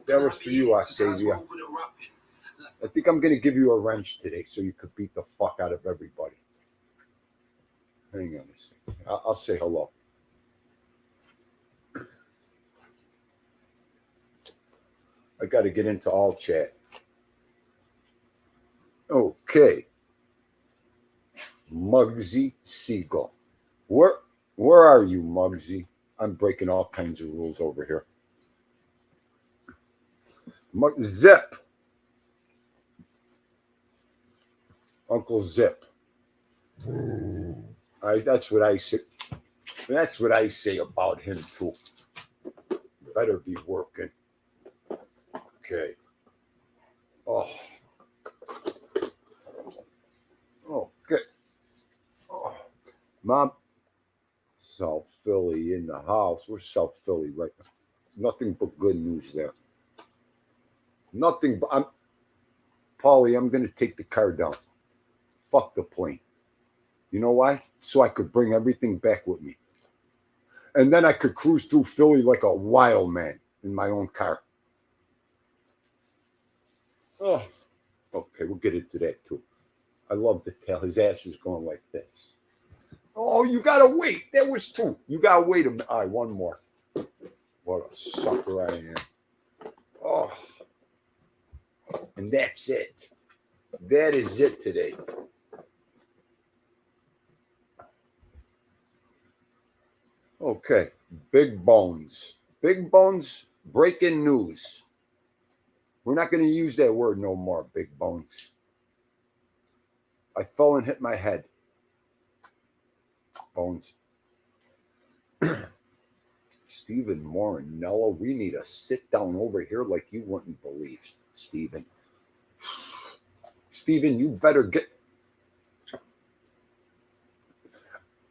That was for you, Octavia. I think I'm going to give you a wrench today so you could beat the fuck out of everybody. Hang on a second. I'll say hello. I got to get into all chat. Okay. Muggsy Siegel. Where are you, Muggsy? I'm breaking all kinds of rules over here. Zip. Uncle Zip. That's what I say. That's what I say about him too. Better be working. Okay. Oh. Okay. Oh. Mom. South Philly in the house. We're South Philly right now. Nothing but good news there. Nothing but Paulie, I'm going to take the car down. Fuck the plane. You know why? So I could bring everything back with me. And then I could cruise through Philly like a wild man in my own car. Oh, okay, we'll get into that too. I love to tell his ass is going like this. Oh, you gotta wait. That was two. You gotta wait a minute. All right, one more. What a sucker I am. Oh, and that's it. That is it today. Okay, Big Bones. Big Bones, breaking news. We're not going to use that word no more, Big Bones. I fell and hit my head. Bones. Stephen Morinello, we need a sit down over here like you wouldn't believe, Stephen. Stephen, you better get...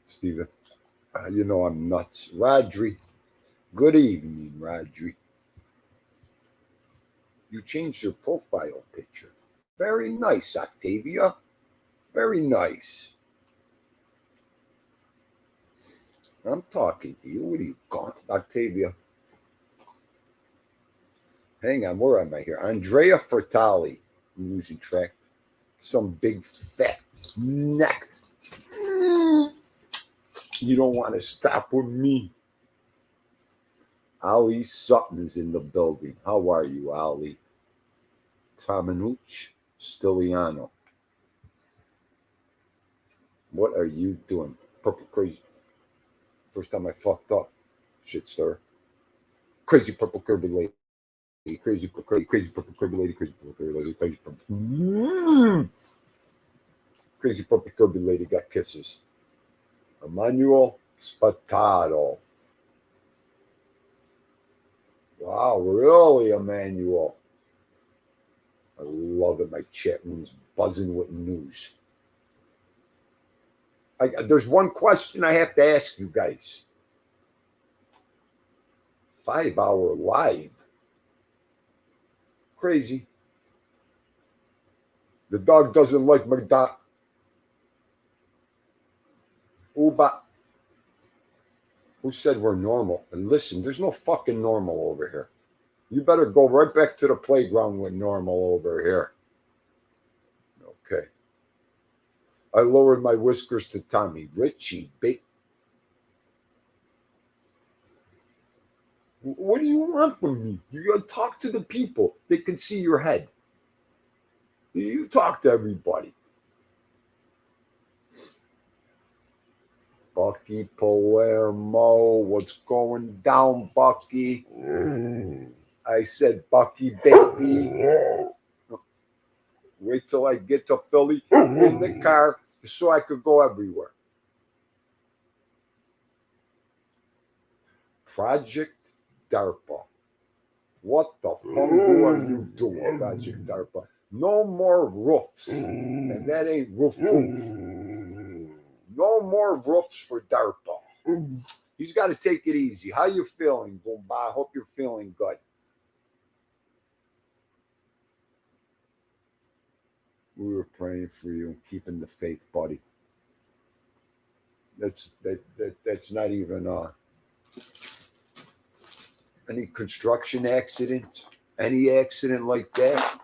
Stephen, you know I'm nuts. Rodri, good evening, Rodri. You changed your profile picture. Very nice, Octavia. Very nice. I'm talking to you. What are you calling? Octavia. Hang on, where am I here? Andrea Fertali. I'm losing track. Some big fat neck. You don't want to stop with me. Ali Sutton is in the building. How are you, Ali? Tamanuch Stiliano. What are you doing? Purple crazy. First time I fucked up. Shit, sir. Crazy purple Kirby lady. Crazy purple Kirby lady. Crazy purple Kirby lady. Crazy purple. Crazy purple Kirby lady got kisses. Emmanuel Spatato. Wow, really, Emmanuel? I love it. My chat room's buzzing with news. There's one question I have to ask you guys. 5-hour live. Crazy. The dog doesn't like McDonald's. Uba. Who said we're normal? And listen, there's no fucking normal over here. You better go right back to the playground with normal over here. Okay. I lowered my whiskers to Tommy. Richie, what do you want from me? You got to talk to the people. They can see your head. You talk to everybody. Bucky Palermo, what's going down, Bucky? I said, Bucky, baby. Wait till I get to Philly in the car so I could go everywhere. Project DARPA. What the fuck are you doing, Project DARPA? No more roofs. And that ain't roof. No more roofs for DARPA. He's got to take it easy. How you feeling, Boomba? I hope you're feeling good. We were praying for you and keeping the faith, buddy. That's not even Any construction accidents? Any accident like that?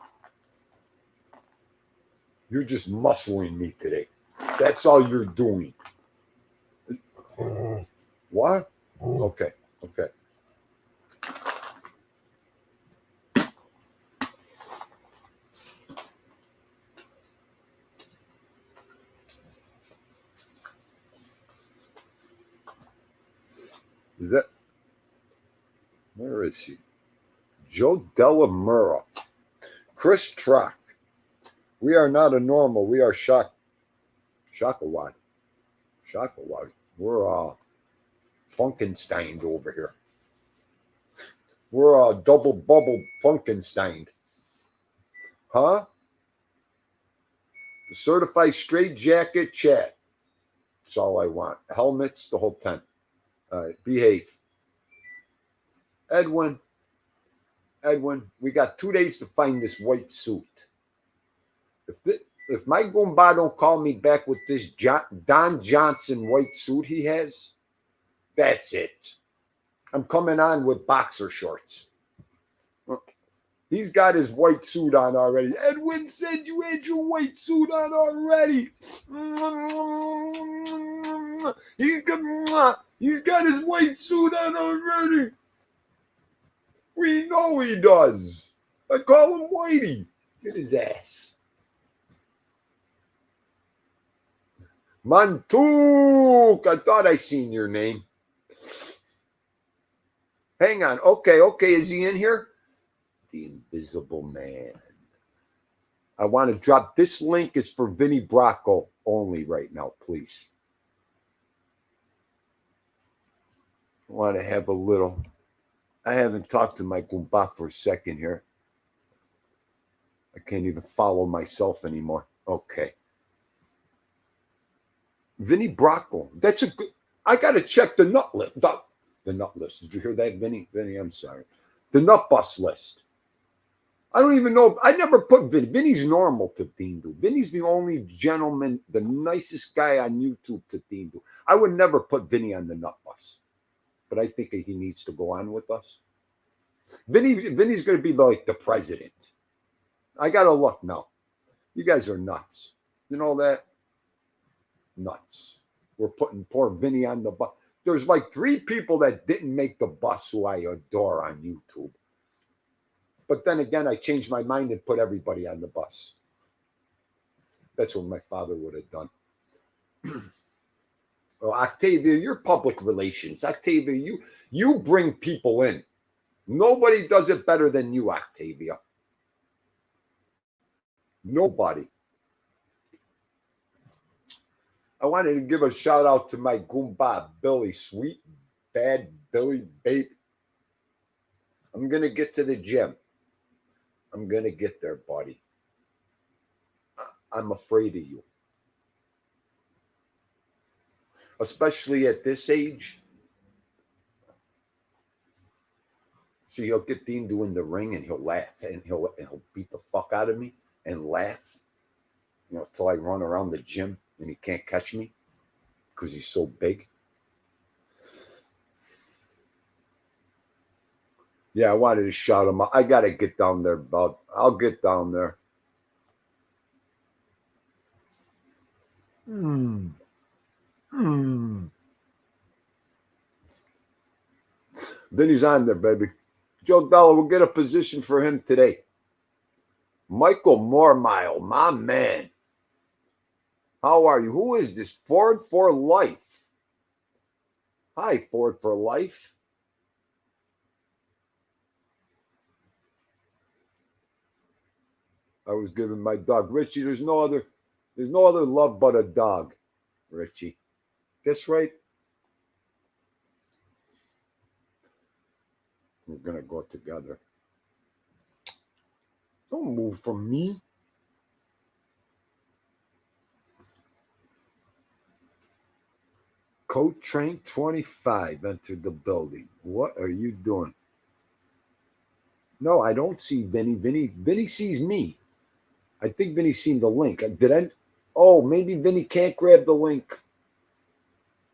You're just muscling me today. That's all you're doing. What? Okay. Okay. Is that? Where is she? Joe Della Mura. Chris Trock. We are not a normal. We are Shockawad. Shockawad. We're Funkenstein over here. We're double bubble Funkenstein. Huh? The certified straight jacket chat. That's all I want. Helmets, the whole tent. All right, behave. Edwin, we got 2 days to find this white suit. If my Goomba don't call me back with this Don Johnson white suit he has, that's it. I'm coming on with boxer shorts. He's got his white suit on already. Edwin said you had your white suit on already. He's got his white suit on already. We know he does. I call him Whitey. Get his ass. Mantuk. I thought I seen your name. Hang on. Okay. Is he in here? The Invisible Man. I want to drop this link is for Vinny Bracco only right now, please. I want to have a little. I haven't talked to my Goomba for a second here. I can't even follow myself anymore. Okay. Vinny Bracco. That's a good. I got to check the nut list. The nut list. Did you hear that, Vinny? Vinny, I'm sorry. The nut bus list. I don't even know. I never put Vinny. Vinny's normal to Theendu. Vinny's the only gentleman, the nicest guy on YouTube to Theendu. I would never put Vinny on the nut bus. But I think he needs to go on with us. Vinny's going to be like the president. I got to look now. You guys are nuts. You know that? Nuts. We're putting poor Vinny on the bus. There's like 3 people that didn't make the bus who I adore on YouTube. But then again, I changed my mind and put everybody on the bus. That's what my father would have done. Well, Octavia, you're public relations. Octavia, you bring people in. Nobody does it better than you, Octavia. Nobody. I wanted to give a shout out to my Goomba, Billy, sweet, bad Billy, baby. I'm going to get to the gym. I'm going to get there, buddy. I'm afraid of you. Especially at this age. So he'll get Theendu in the ring and he'll laugh and he'll beat the fuck out of me and laugh, till I run around the gym and he can't catch me because he's so big. Yeah, I wanted to shout him out. I got to get down there, bud. I'll get down there. Vinny's on there, baby. Joe Della, we'll get a position for him today. Michael Mormile, my man. How are you? Who is this? Ford for Life. Hi, Ford for Life. I was giving my dog Richie. There's no other love but a dog, Richie. Guess right? We're gonna go together. Don't move from me. Coat Train 25 entered the building. What are you doing? No, I don't see Vinny. Vinny sees me. I think Vinny's seen the link. Did I? Oh, maybe Vinny can't grab the link.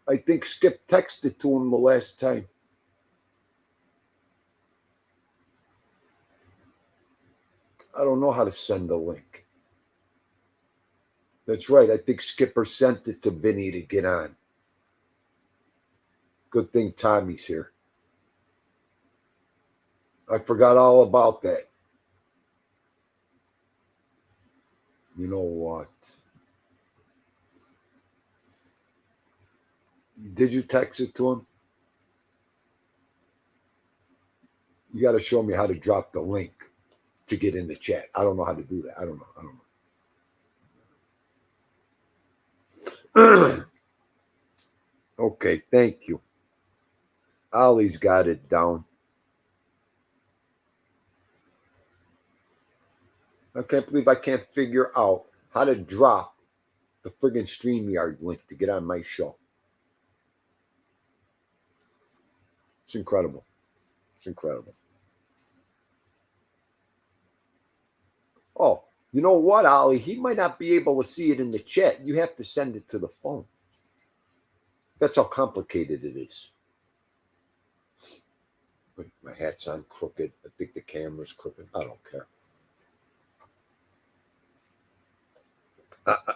I think Skip texted to him the last time. I don't know how to send the link. That's right. I think Skipper sent it to Vinny to get on. Good thing Tommy's here. I forgot all about that. You know what? Did you text it to him? You got to show me how to drop the link to get in the chat. I don't know how to do that. I don't know. Okay, thank you. Ollie's got it down. I can't believe I can't figure out how to drop the friggin' StreamYard link to get on my show. It's incredible. It's incredible. Oh, you know what, Ollie? He might not be able to see it in the chat. You have to send it to the phone. That's how complicated it is. My hat's on crooked. I think the camera's crooked. I don't care.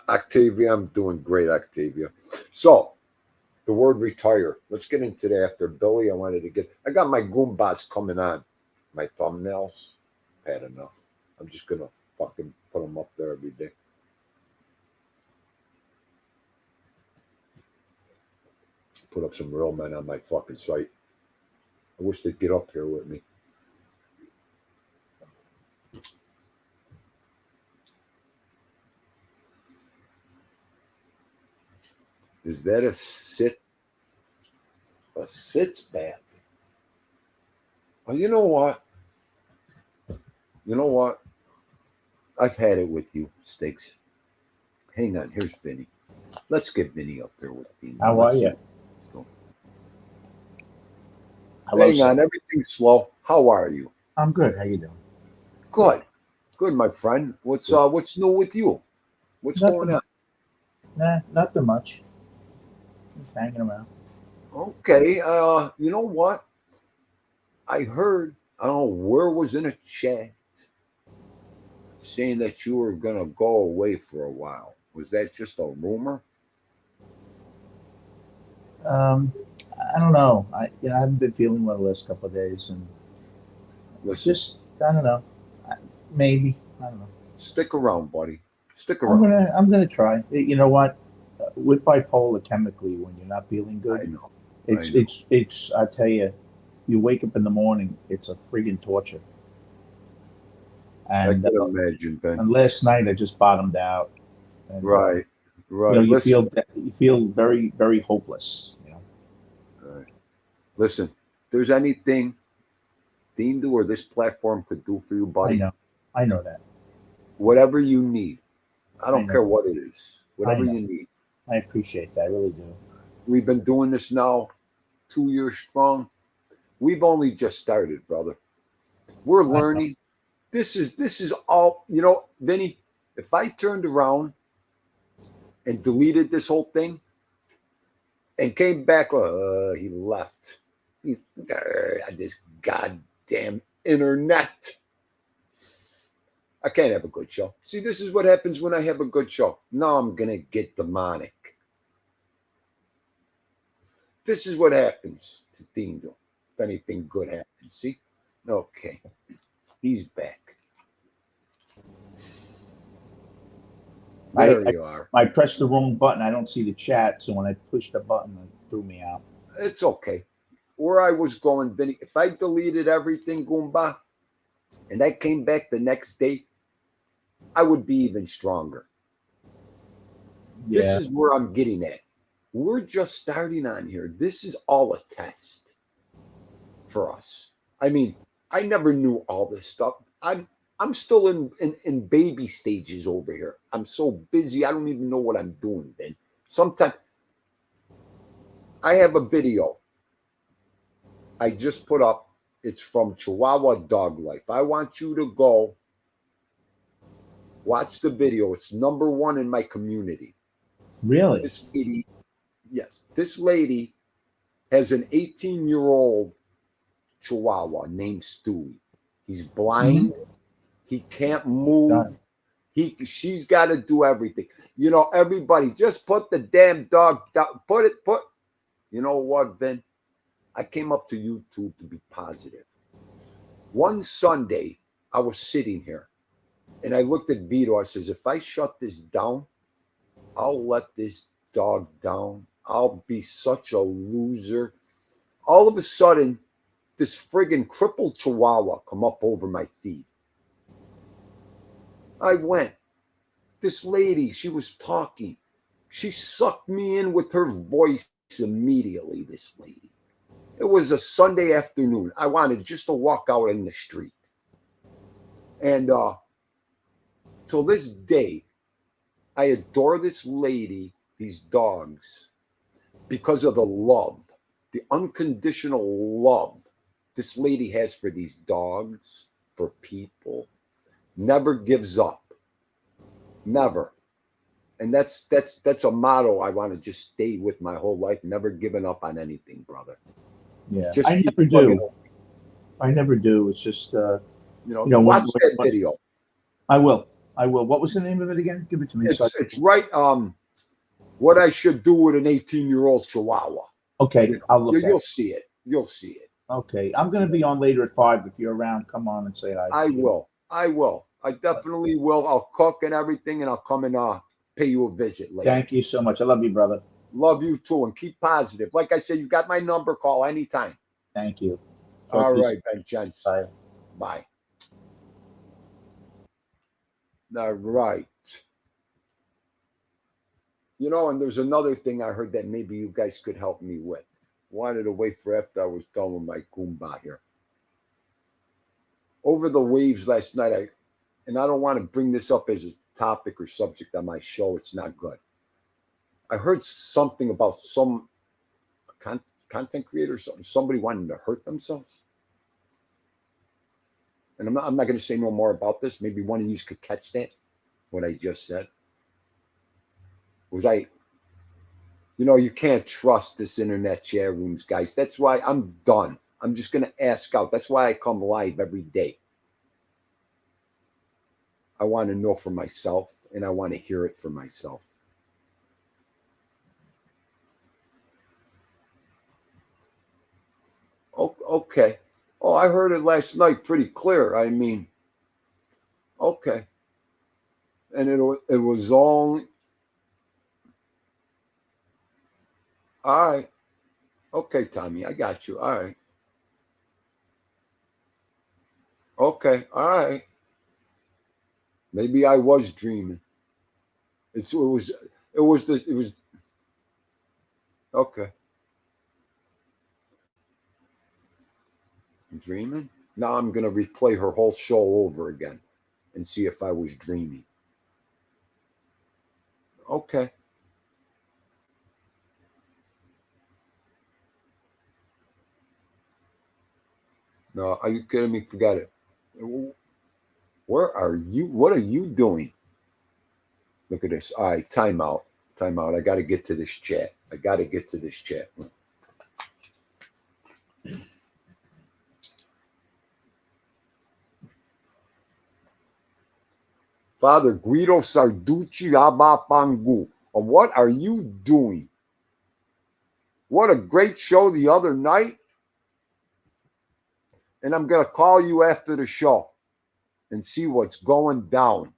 Octavia, I'm doing great, Octavia. So, the word retire. Let's get into that after Billy. I got my Goombas coming on. My thumbnails. I've had enough. I'm just going to fucking put them up there every day. Put up some real men on my fucking site. I wish they'd get up here with me. Is that a sit? A sit's bath. Well, you know what? You know what? I've had it with you, Sticks. Hang on. Here's Vinny. Let's get Vinny up there with me. How are you? Hang on. Everything's slow. How are you? I'm good. How you doing? Good. Good, my friend. What's new with you? What's going on? Nah, nothing much. Just hanging around. Okay. You know what? I heard, I don't know where was in a chat saying that you were gonna go away for a while. Was that just a rumor? I don't know. I haven't been feeling well the last couple of days, and Listen, just I don't know. Maybe I don't know. Stick around, buddy. Stick around. I'm gonna try. You know what? With bipolar, chemically, when you're not feeling good, I know. It's. I tell you, you wake up in the morning, it's a friggin' torture. And I can imagine, Ben. And last night I just bottomed out. And, right. You feel very, very hopeless. Right. Listen, if there's anything Theendu or this platform could do for you, buddy. I know that. Whatever you need. I don't care what it is. Whatever you need. I appreciate that. I really do. We've been doing this now 2 years strong. We've only just started, brother. We're learning. This is all, Vinny, if I turned around and deleted this whole thing and came back, he left. This goddamn internet. I can't have a good show. See, this is what happens when I have a good show. Now I'm going to get demonic. This is what happens to Theendu if anything good happens. See? Okay. He's back. There you are. I pressed the wrong button. I don't see the chat. So when I pushed the button, it threw me out. It's okay. Where I was going, Vinny, if I deleted everything, Goomba, and I came back the next day, I would be even stronger. Yeah. This is where I'm getting at. We're just starting on here. This is all a test for us. I mean, I never knew all this stuff. I'm still in baby stages over here. I'm so busy. I don't even know what I'm doing, Vin. Sometimes I have a video I just put up. It's from Chihuahua Dog Life. I want you to go watch the video. It's #1 in my community. Really? This lady has an 18-year-old Chihuahua named Stewie. He's blind. Mm-hmm. He can't move. She's got to do everything. You know, everybody, just put the damn dog down. You know what, Vin? I came up to YouTube to be positive. One Sunday, I was sitting here and I looked at Vito. I says, if I shut this down, I'll let this dog down. I'll be such a loser. All of a sudden, this friggin' crippled chihuahua come up over my feet. I went. This lady, she was talking. She sucked me in with her voice immediately, this lady. It was a Sunday afternoon. I wanted just to walk out in the street. And till this day, I adore this lady, these dogs, because of the love, the unconditional love this lady has for these dogs, for people. Never gives up. Never. And that's a motto I want to just stay with my whole life. Never giving up on anything, brother. Yeah, Just I never do. I never do. It's just watch that video. I will. What was the name of it again? Give it to me. It's right. What I should do with an 18-year-old Chihuahua. Okay, I'll look. You'll see it. You'll see it. Okay, I'm going to be on later at 5. If you're around, come on and say hi. I will. I definitely will. I'll cook and everything, and I'll come and pay you a visit later. Thank you so much. I love you, brother. Love you too, and keep positive. Like I said, you got my number. Call anytime. Thank you. All right, Ben gents. Bye. Bye. All right. You know, and there's another thing I heard that maybe you guys could help me with. Wanted to wait for after I was done with my Goomba here. Over the waves last night, and I don't want to bring this up as a topic or subject on my show. It's not good. I heard something about some content creator, somebody wanting to hurt themselves. And I'm not going to say no more about this. Maybe one of you could catch that, what I just said. You can't trust this internet chat rooms, guys. That's why I'm done. I'm just going to ask out. That's why I come live every day. I want to know for myself, and I want to hear it for myself. Okay. Oh, I heard it last night pretty clear. I mean, okay. And it was all right. Okay, Tommy, I got you. All right. Okay, all right. Maybe I was dreaming. It was okay. I'm dreaming? Now I'm gonna replay her whole show over again and see if I was dreaming. Okay. No, are you kidding me? Forget it. Where are you? What are you doing? Look at this. All right, time out. Time out. I got to get to this chat. Father Guido Sarducci Abafangu. What are you doing? What a great show the other night. And I'm going to call you after the show and see what's going down.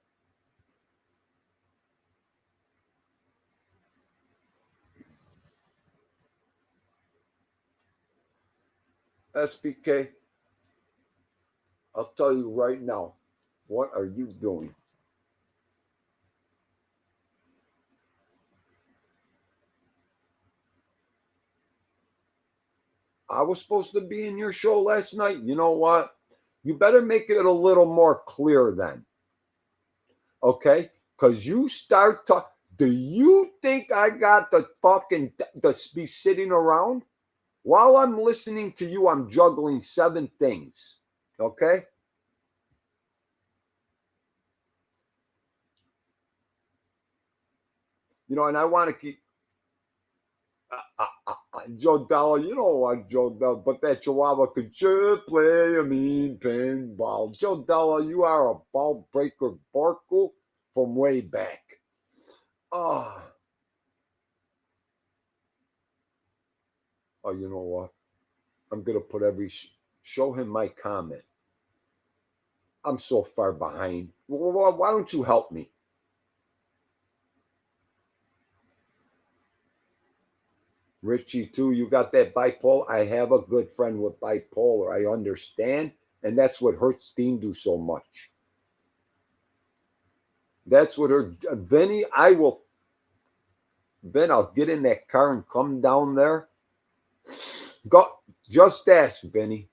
SBK, I'll tell you right now, what are you doing? I was supposed to be in your show last night. You know what? You better make it a little more clear then. Okay? Because you start to. Do you think I got the fucking to be sitting around? While I'm listening to you, I'm juggling 7 things. Okay? And I want to keep. Joe Della, you know what, Joe Della, but that Chihuahua could sure play a mean pinball. Joe Della, you are a ball breaker Barkle from way back. Oh, you know what? I'm going to put show him my comment. I'm so far behind. Why don't you help me? Richie, too, you got that bipolar? I have a good friend with bipolar. I understand. And that's what hurts Theendu so much. That's what her Vinny, I'll get in that car and come down there. Go, just ask, Vinny.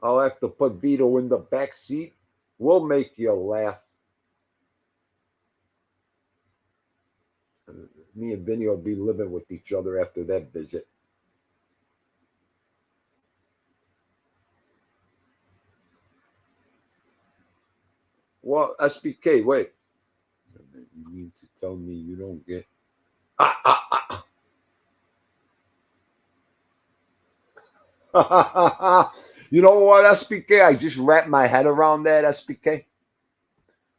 I'll have to put Vito in the back seat. We'll make you laugh. Me and Vinny will be living with each other after that visit. Well, SBK, wait. You mean to tell me you don't get... You know what, SBK? I just wrapped my head around that, SBK.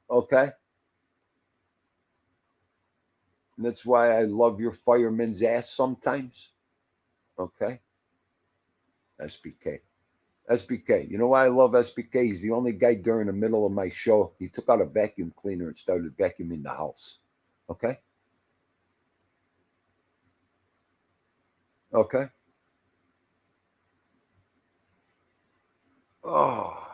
Okay. And that's why I love your fireman's ass sometimes. Okay. SBK. SBK. You know why I love SBK? He's the only guy during the middle of my show. He took out a vacuum cleaner and started vacuuming the house. Okay. Okay. Oh.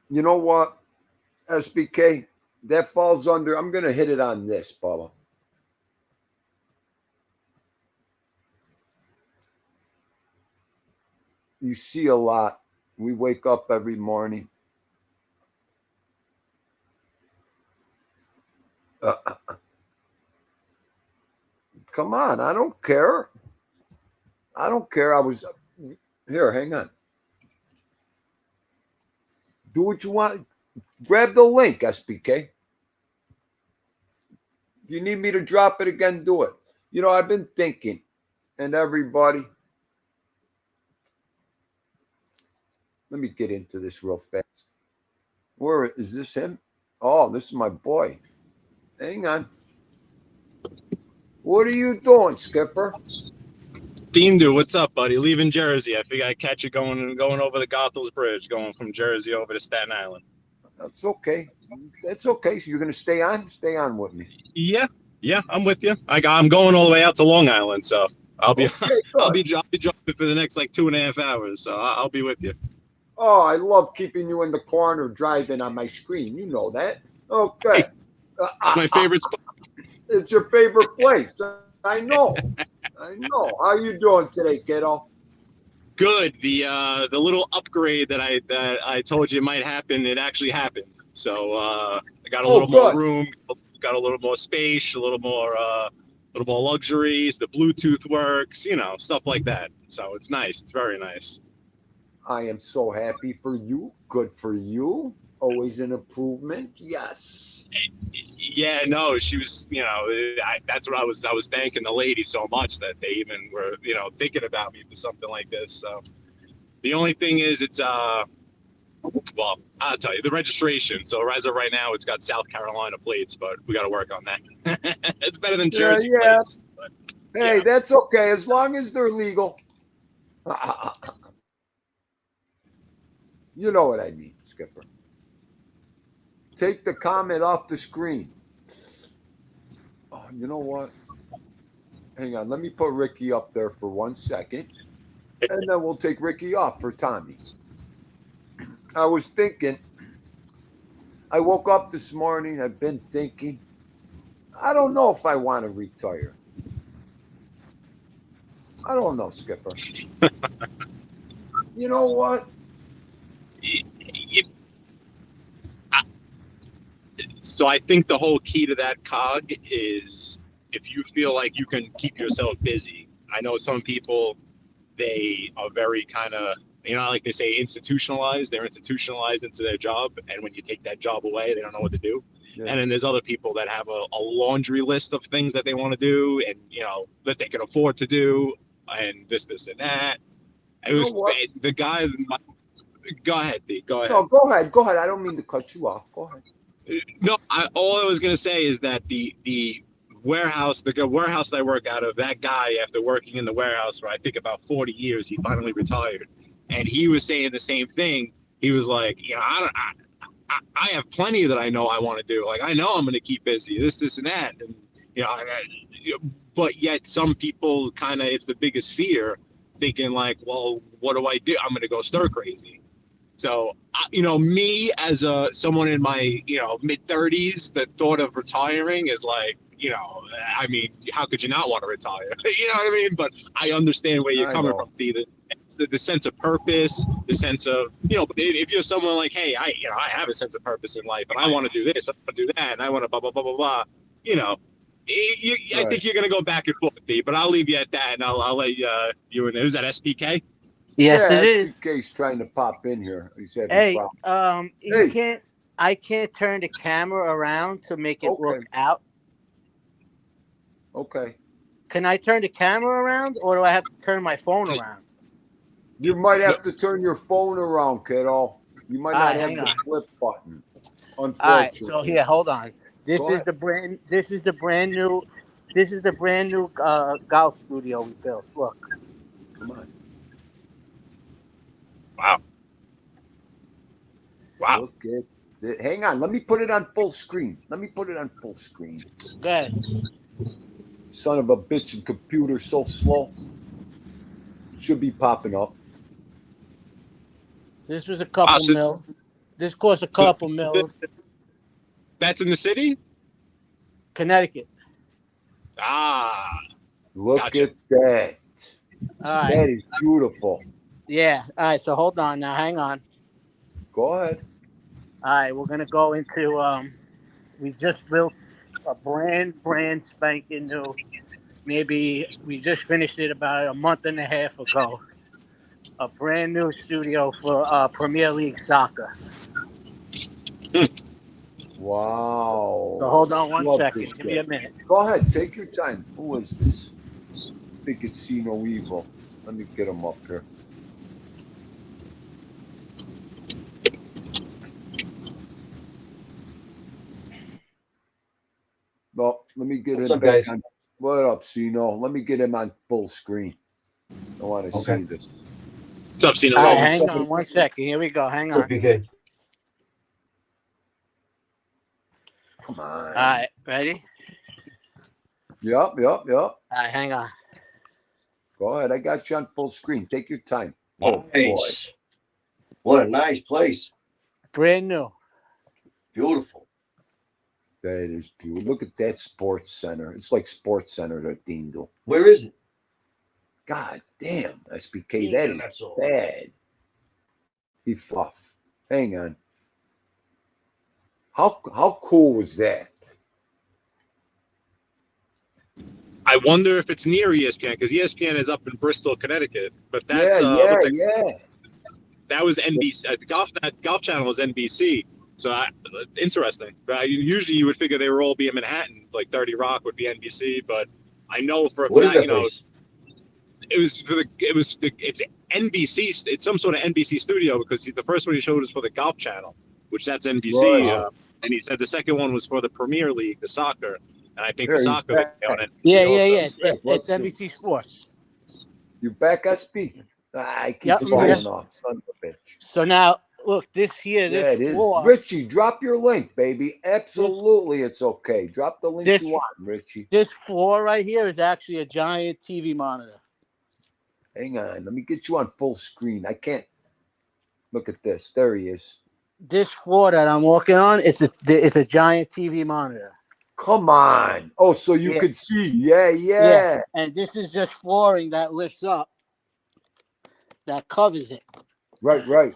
You know what, SBK? That falls under, I'm going to hit it on this, Bubba. You see a lot. We wake up every morning. Come on. I don't care. I don't care. Here, hang on. Do what you want. Grab the link, SBK. If you need me to drop it again, do it. You know, I've been thinking, and everybody, let me get into this real fast. Where is this him? Oh, this is my boy. Hang on. What are you doing, Skipper? Theendu, what's up, buddy? Leaving Jersey. I figured I'd catch you going over the Goethals Bridge, going from Jersey over to Staten Island. That's okay. That's okay. So you're going to stay on? Stay on with me. Yeah, I'm with you. I'm going all the way out to Long Island, so I'll be I'll be dropping for the next like 2.5 hours. So I'll be with you. Oh, I love keeping you in the corner driving on my screen. You know that. Okay. It's my favorite spot. It's your favorite place. I know. I know. How you doing today, kiddo? Good. The little upgrade that I told you might happen, it actually happened. So I got a little more room, got a little more space, a little more luxuries. The Bluetooth works, stuff like that. So it's nice. It's very nice. I am so happy for you. Good for you. Always an improvement. Yes. Yeah, no, she was, that's what I was thanking the lady so much that they even were, thinking about me for something like this. So the only thing is it's, well, I'll tell you, the registration. So as of right now, it's got South Carolina plates, but we got to work on that. It's better than Jersey plates. But, hey, that's okay. As long as they're legal. You know what I mean, Skipper. Take the comment off the screen. Oh, you know what? Hang on. Let me put Ricky up there for 1 second. And then we'll take Ricky off for Tommy. I was thinking, I woke up this morning. I've been thinking, I don't know if I want to retire. I don't know, Skipper. You know what? So I think the whole key to that, Cog, is if you feel like you can keep yourself busy. I know some people, they are very kind of, like they say, institutionalized. They're institutionalized into their job, and when you take that job away, they don't know what to do. Yeah. And then there's other people that have a laundry list of things that they want to do, and that they can afford to do, and this, and that. It was the guy. Go ahead, D. Go ahead. No, go ahead. Go ahead. I don't mean to cut you off. Go ahead. No, all I was gonna say is that the warehouse that I work out of, that guy, after working in the warehouse for I think about 40 years, he finally retired, and he was saying the same thing. He was like, I have plenty that I know I want to do. Like, I know I'm going to keep busy, this and that, and but yet some people kind of, it's the biggest fear, thinking like, well, what do I do? I'm going to go stir crazy. So, me as someone in my, mid 30s, the thought of retiring is like, I mean, how could you not want to retire? You know what I mean? But I understand where you're coming from, the sense of purpose, the sense of, if you're someone like, hey, I have a sense of purpose in life, and I want to do this, I want to do that, and I want to blah, blah, blah, blah, blah, I think you're going to go back and forth, D, but I'll leave you at that, and I'll let you in. Who's that, SPK? Yes, it is. SPK's trying to pop in here. He said, hey, you can't. I can't turn the camera around to make it look out. Okay. Can I turn the camera around, or do I have to turn my phone around? You might have to turn your phone around, kiddo. You might not have the flip button. Unfortunately. All right. So here, hold on. This is the brand new golf studio we built. Look. Come on. Wow. Look at it. Hang on. Let me put it on full screen. Go ahead. Son of a bitch, and computer so slow. Should be popping up. This was a couple mil. This cost a couple mil. That's in the city? Connecticut. Look at that. All right. That is beautiful. Yeah. All right. So hold on now. Hang on. Go ahead. All right. We're going to go into, we just built a brand spanking new. Maybe we just finished it about a month and a half ago. A brand new studio for Premier League soccer. Wow. So hold on one second. Give me a minute. Go ahead. Take your time. Who is this? I think it's See No Evil. Let me get him up here. Well, let me get him back on. What up, Sino? Let me get him on full screen. I want to see this. What's up, Sino? Right, hang on one second. Here we go. Hang on. PK. Come on. All right, ready? Yep. All right, hang on. Go ahead. I got you on full screen. Take your time. Nice. Oh, boy. What a nice place. Brand new. Beautiful. That is beautiful. Look at that sports center. It's like Sports Center at Theenduism. Where is it? God damn, SPK, that is That's all. bad. He fluff. Hang on. How cool was that? I wonder if it's near ESPN, because ESPN is up in Bristol, Connecticut. But that's yeah. That was NBC. The Golf Channel was NBC. So interesting. Usually you would figure they would all be in Manhattan, like 30 Rock would be NBC. But I know for a fact, place? it's NBC. It's some sort of NBC studio, because the first one he showed us for the Golf Channel, which that's NBC. Right. And he said the second one was for the Premier League, the soccer. And I think the soccer on it. Yeah. It's NBC Sports. You back, SB? I keep Yep. falling off, son of a bitch. So now, look, this here, Yeah, it this is. floor. Richie, drop your link, baby. Absolutely, it's okay. Drop the link you want, Richie. This floor right here is actually a giant TV monitor. Hang on. Let me get you on full screen. I can't. Look at this. There he is. This floor that I'm walking on, it's a giant TV monitor. Come on. Oh, so you could see. Yeah. And this is just flooring that lifts up, that covers it. Right.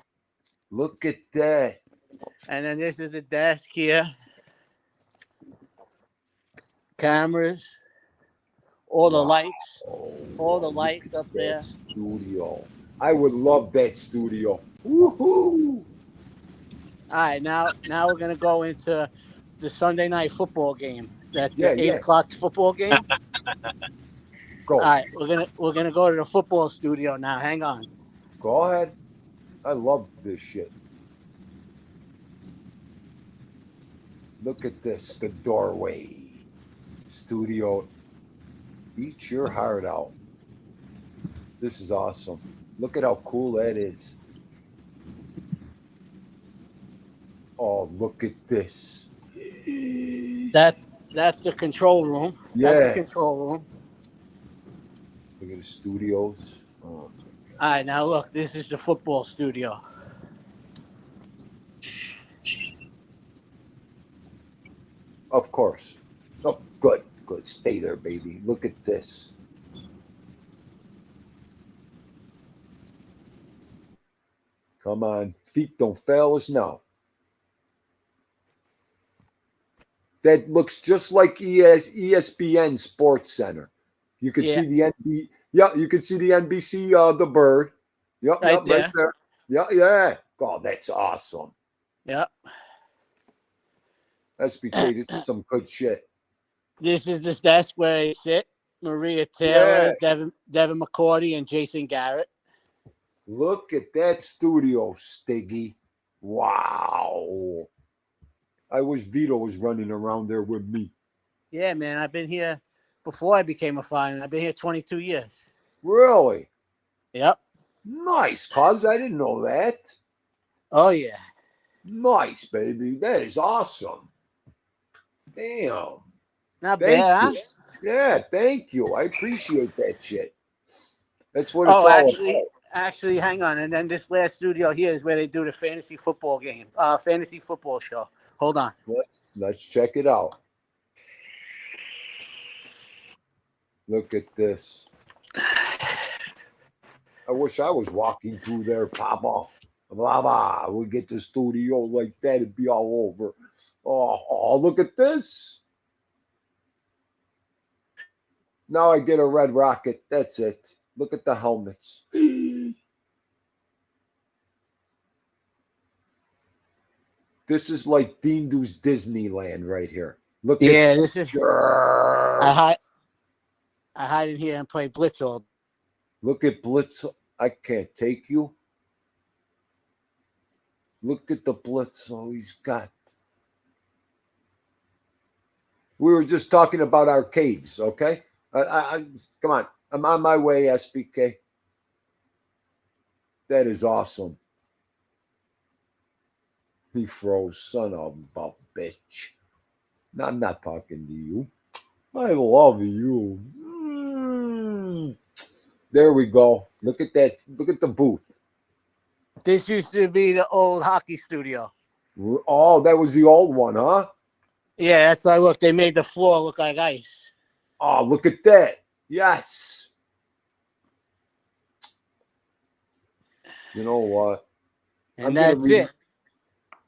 Look at that. And then this is the desk here. Cameras. All the lights. All the lights up there. Studio. I would love that studio. Woohoo! All right, now we're gonna go into the Sunday night football game. That Yeah, the 8 o'clock football game. All Go. right, we're gonna go to the football studio now. Hang on. Go ahead. I love this shit. Look at this. The doorway. Studio. Eat your heart out. This is awesome. Look at how cool that is. Oh, look at this. That's the control room. That's the Yeah. control room. Look at the studios. Oh, All right, now look. This is the football studio. of course. Oh, good. Good. Stay there, baby. Look at this. Come on. Feet don't fail us now. That looks just like ESPN Sports Center. You can Yeah. see the NB. Yeah, you can see the NBC, the bird. Yep, Right yep, right there. there. Yeah, yeah. God, that's awesome. Yeah. SBK, this is some good shit. This is the desk where they sit. Maria Yeah. Taylor, Devin McCourty, and Jason Garrett. Look at that studio, Stiggy. Wow. I wish Vito was running around there with me. Yeah, man. I've been here before I became a fireman. I've been here 22 years. Really? Yep. Nice, cuz. I didn't know that. Oh, yeah. Nice, baby. That is awesome. Damn. Not Thank bad, you. huh? Yeah, thank you. I appreciate that shit. That's what it's Oh, all about. actually, hang on. And then this last studio here is where they do the fantasy football game, fantasy football show. Hold on. Let's check it out. Look at this. I wish I was walking through there, Papa. Blah, blah. We get the studio like that, it'd be all over. Oh, look at this. Now I get a red rocket. That's it. Look at the helmets. This is like Theenduismmmm Disneyland right here. Look Yeah, at this is. Grrr. I hide in here and play Blitz all. Look at Blitz. I can't take you. Look at the Blitz. Oh, he's got. We were just talking about arcades, okay? Come on. I'm on my way, SBK. That is awesome. He froze, son of a bitch. No, I'm not talking to you. I love you. There we go. Look at that. Look at the booth. This used to be the old hockey studio. Oh, that was the old one, huh? Yeah, that's why. Look, they made the floor look like ice. Oh, look at that. Yes. You know what? And that's it.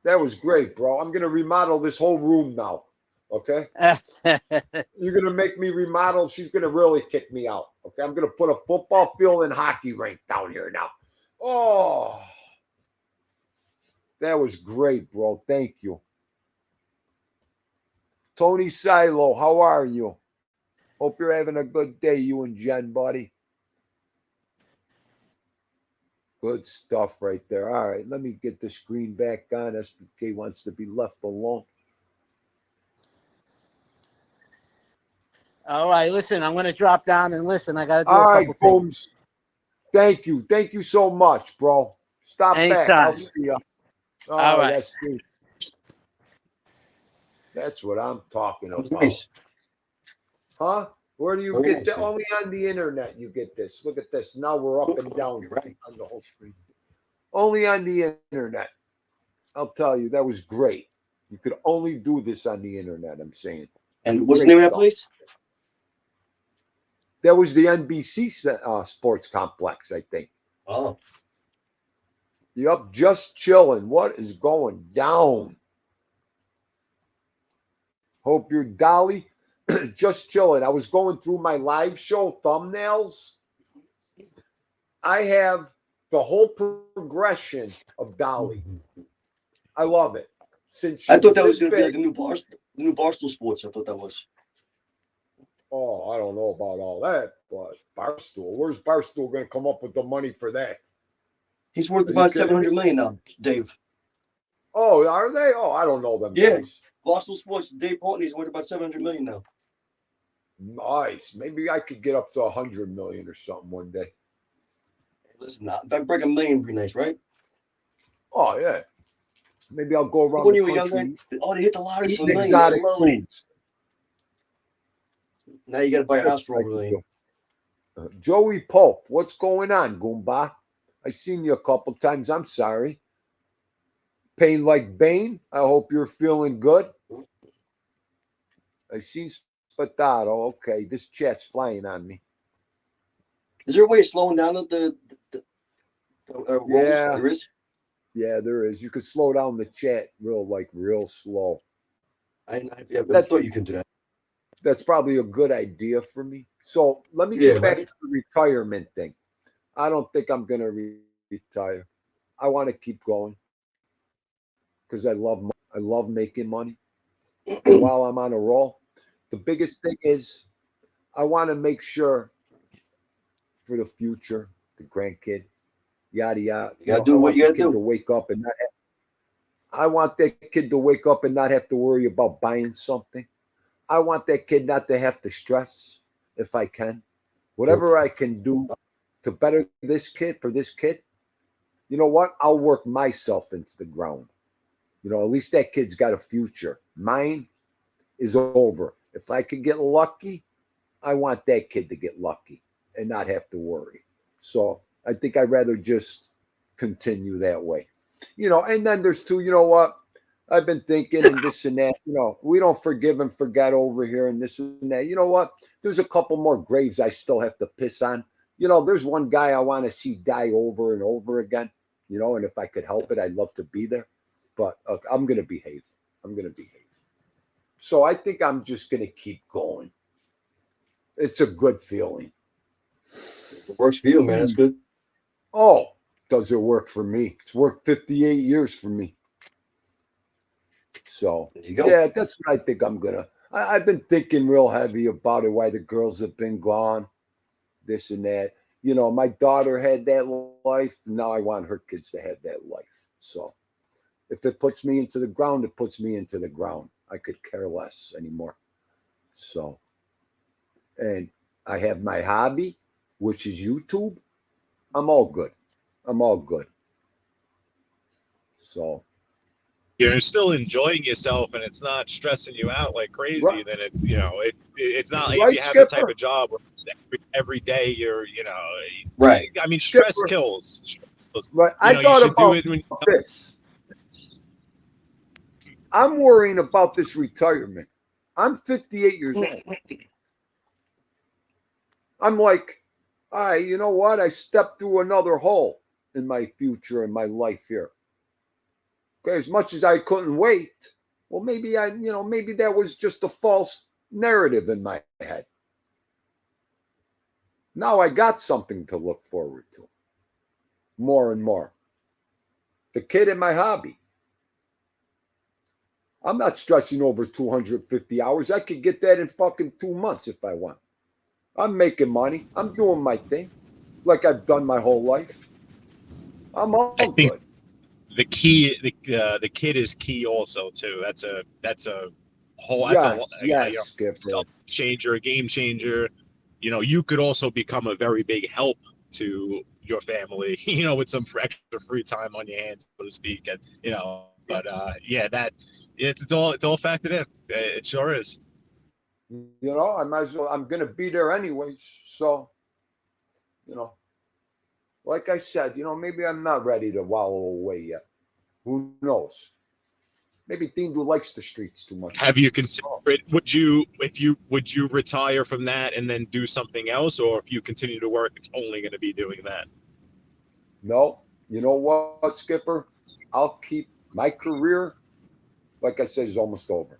That was great, bro. I'm going to remodel this whole room now. Okay? You're going to make me remodel. She's going to really kick me out. Okay? I'm going to put a football field and hockey rink down here now. Oh, that was great, bro. Thank you. Tony Silo, how are you? Hope you're having a good day, you and Jen, buddy. Good stuff right there. All right, let me get the screen back on. SBK wants to be left alone. All right, listen, I'm going to drop down and listen. I got to do All a right, couple Booms. Thank you. Thank you so much, bro. Stop back. I'll Anytime. see you. All right. That's what I'm talking about. Nice. Huh? Where do you Very get that? nice. Only on the internet you get this. Look at this. Now we're up and down You're right. on the whole screen. Only on the internet. I'll tell you, that was great. You could only do this on the internet, I'm saying. And what's the name of that stuff. place? That was the NBC sports complex, I think. Oh, Yep, just chilling. What is going down? Hope you're Dolly. Just chilling. I was going through my live show thumbnails. I have the whole progression of Dolly. I love it. Since I thought was that was this going to be like big- the new Barstool Sports. I thought that was. Oh, I don't know about all that, but Barstool. Where's Barstool going to come up with the money for that? He's worth Are you about kidding 700 million now, Dave. Oh, are they? Oh, I don't know them Yeah. guys. Barstool Sports, Dave Portnoy's worth about 700 million now. Nice. Maybe I could get up to 100 million or something one day. Listen, if I break a million, it'd be nice, right? Oh yeah. Maybe I'll go around When the you were country younger, oh, they hit the lottery for a eating million. I exotic love it. foods. Now you got to buy a house for That's over a what I million. could do. Joey Pope, what's going on, Goomba? I seen you a couple times. I'm sorry. Pain like Bane. I hope you're feeling good. I seen Spatato. Okay, this chat's flying on me. Is there a way of slowing down the rolls? Yeah. There is. Yeah, there is. You could slow down the chat real slow. I That's- thought you could do that. That's probably a good idea for me. So let me Yeah, get back right. to the retirement thing. I don't think I'm going to retire. I want to keep going because I love making money. And while I'm on a roll, the biggest thing is I want to make sure for the future, the grandkid, yada yada. You gotta do I what want you the gotta kid do. to wake up and not. I want that kid to wake up and not have to worry about buying something. I want that kid not to have to stress if I can. Whatever I can do to better this kid, for this kid, you know what? I'll work myself into the ground. At least that kid's got a future. Mine is over. If I could get lucky, I want that kid to get lucky and not have to worry. So I think I'd rather just continue that way. And then there's two, you know what? I've been thinking and this and that. We don't forgive and forget over here and this and that. You know what? There's a couple more graves I still have to piss on. There's one guy I want to see die over and over again. And if I could help it, I'd love to be there. But I'm going to behave. So I think I'm just going to keep going. It's a good feeling. It works for you, man. That's good. Oh, does it work for me? It's worked 58 years for me. So, There you go. yeah, that's what I think I'm going to. I've been thinking real heavy about it, why the girls have been gone, this and that. My daughter had that life. Now I want her kids to have that life. So if it puts me into the ground, it puts me into the ground. I could care less anymore. So, and I have my hobby, which is YouTube. I'm all good. So You're still enjoying yourself and it's not stressing you out like crazy, Right. then it's it's not like Right, if you have the type Skipper? of job where every day you're Right. I mean stress Skipper. kills. right, You I know, you thought should do about it when this. I'm worrying about this retirement. I'm 58 years old. I'm like, all right, you know what? I stepped through another hole in my future and my life here. Okay, as much as I couldn't wait, well, maybe maybe that was just a false narrative in my head. Now I got something to look forward to more and more. The kid and my hobby. I'm not stressing over 250 hours. I could get that in fucking 2 months if I want. I'm making money. I'm doing my thing like I've done my whole life. I'm all I think good. the key the kid is key also too. That's a whole Yes, Skipper. self changer, a game changer. You could also become a very big help to your family, with some extra free time on your hands, so to speak. And but yeah, that it's all factored in. It sure is. I might as well. I'm going to be there anyways. So, like I said, maybe I'm not ready to wallow away yet. Who knows? Maybe Theendu likes the streets too much. Have you considered it? Would you retire from that and then do something else, or if you continue to work, it's only going to be doing that? No, you know what, Skipper? I'll keep my career, like I said, is almost over.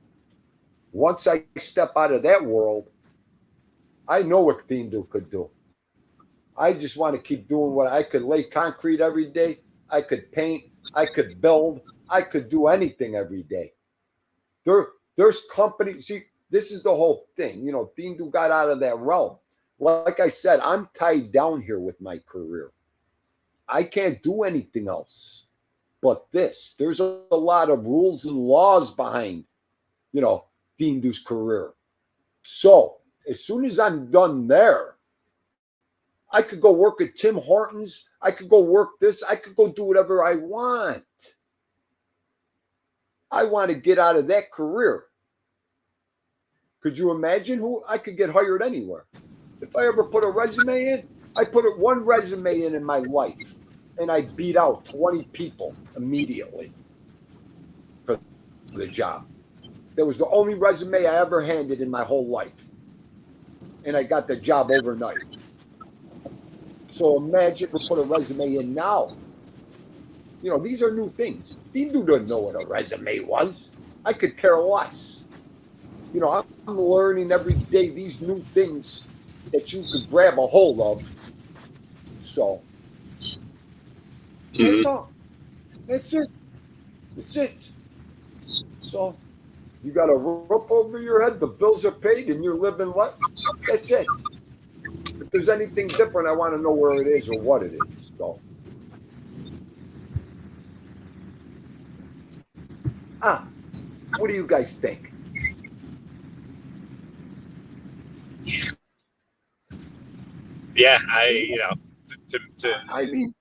Once I step out of that world, I know what Theendu could do. I just want to keep doing what I could lay concrete every day. I could paint. I could build. I could do anything every day. There's companies. See, this is the whole thing. You know, Theendu got out of that realm. Like I said, I'm tied down here with my career. I can't do anything else but this. There's a lot of rules and laws behind, you know, Theendu's career. So as soon as I'm done there, I could go work at Tim Hortons. I could go work this. I could go do whatever I want. I want to get out of that career. Could you imagine who I could get hired anywhere? If I ever put a resume in, I put one resume in my life, and I beat out 20 people immediately for the job. That was the only resume I ever handed in my whole life. And I got the job overnight. So imagine if we put a resume in now. You know, these are new things. Theendu doesn't know what a resume was. I could care less. You know, I'm learning every day these new things that you could grab a hold of. So that's all. That's it. That's it. So you got a roof over your head, the bills are paid, and you're living life. That's it. If there's anything different, I want to know where it is or what it is. So. What do you guys think? Yeah, I mean,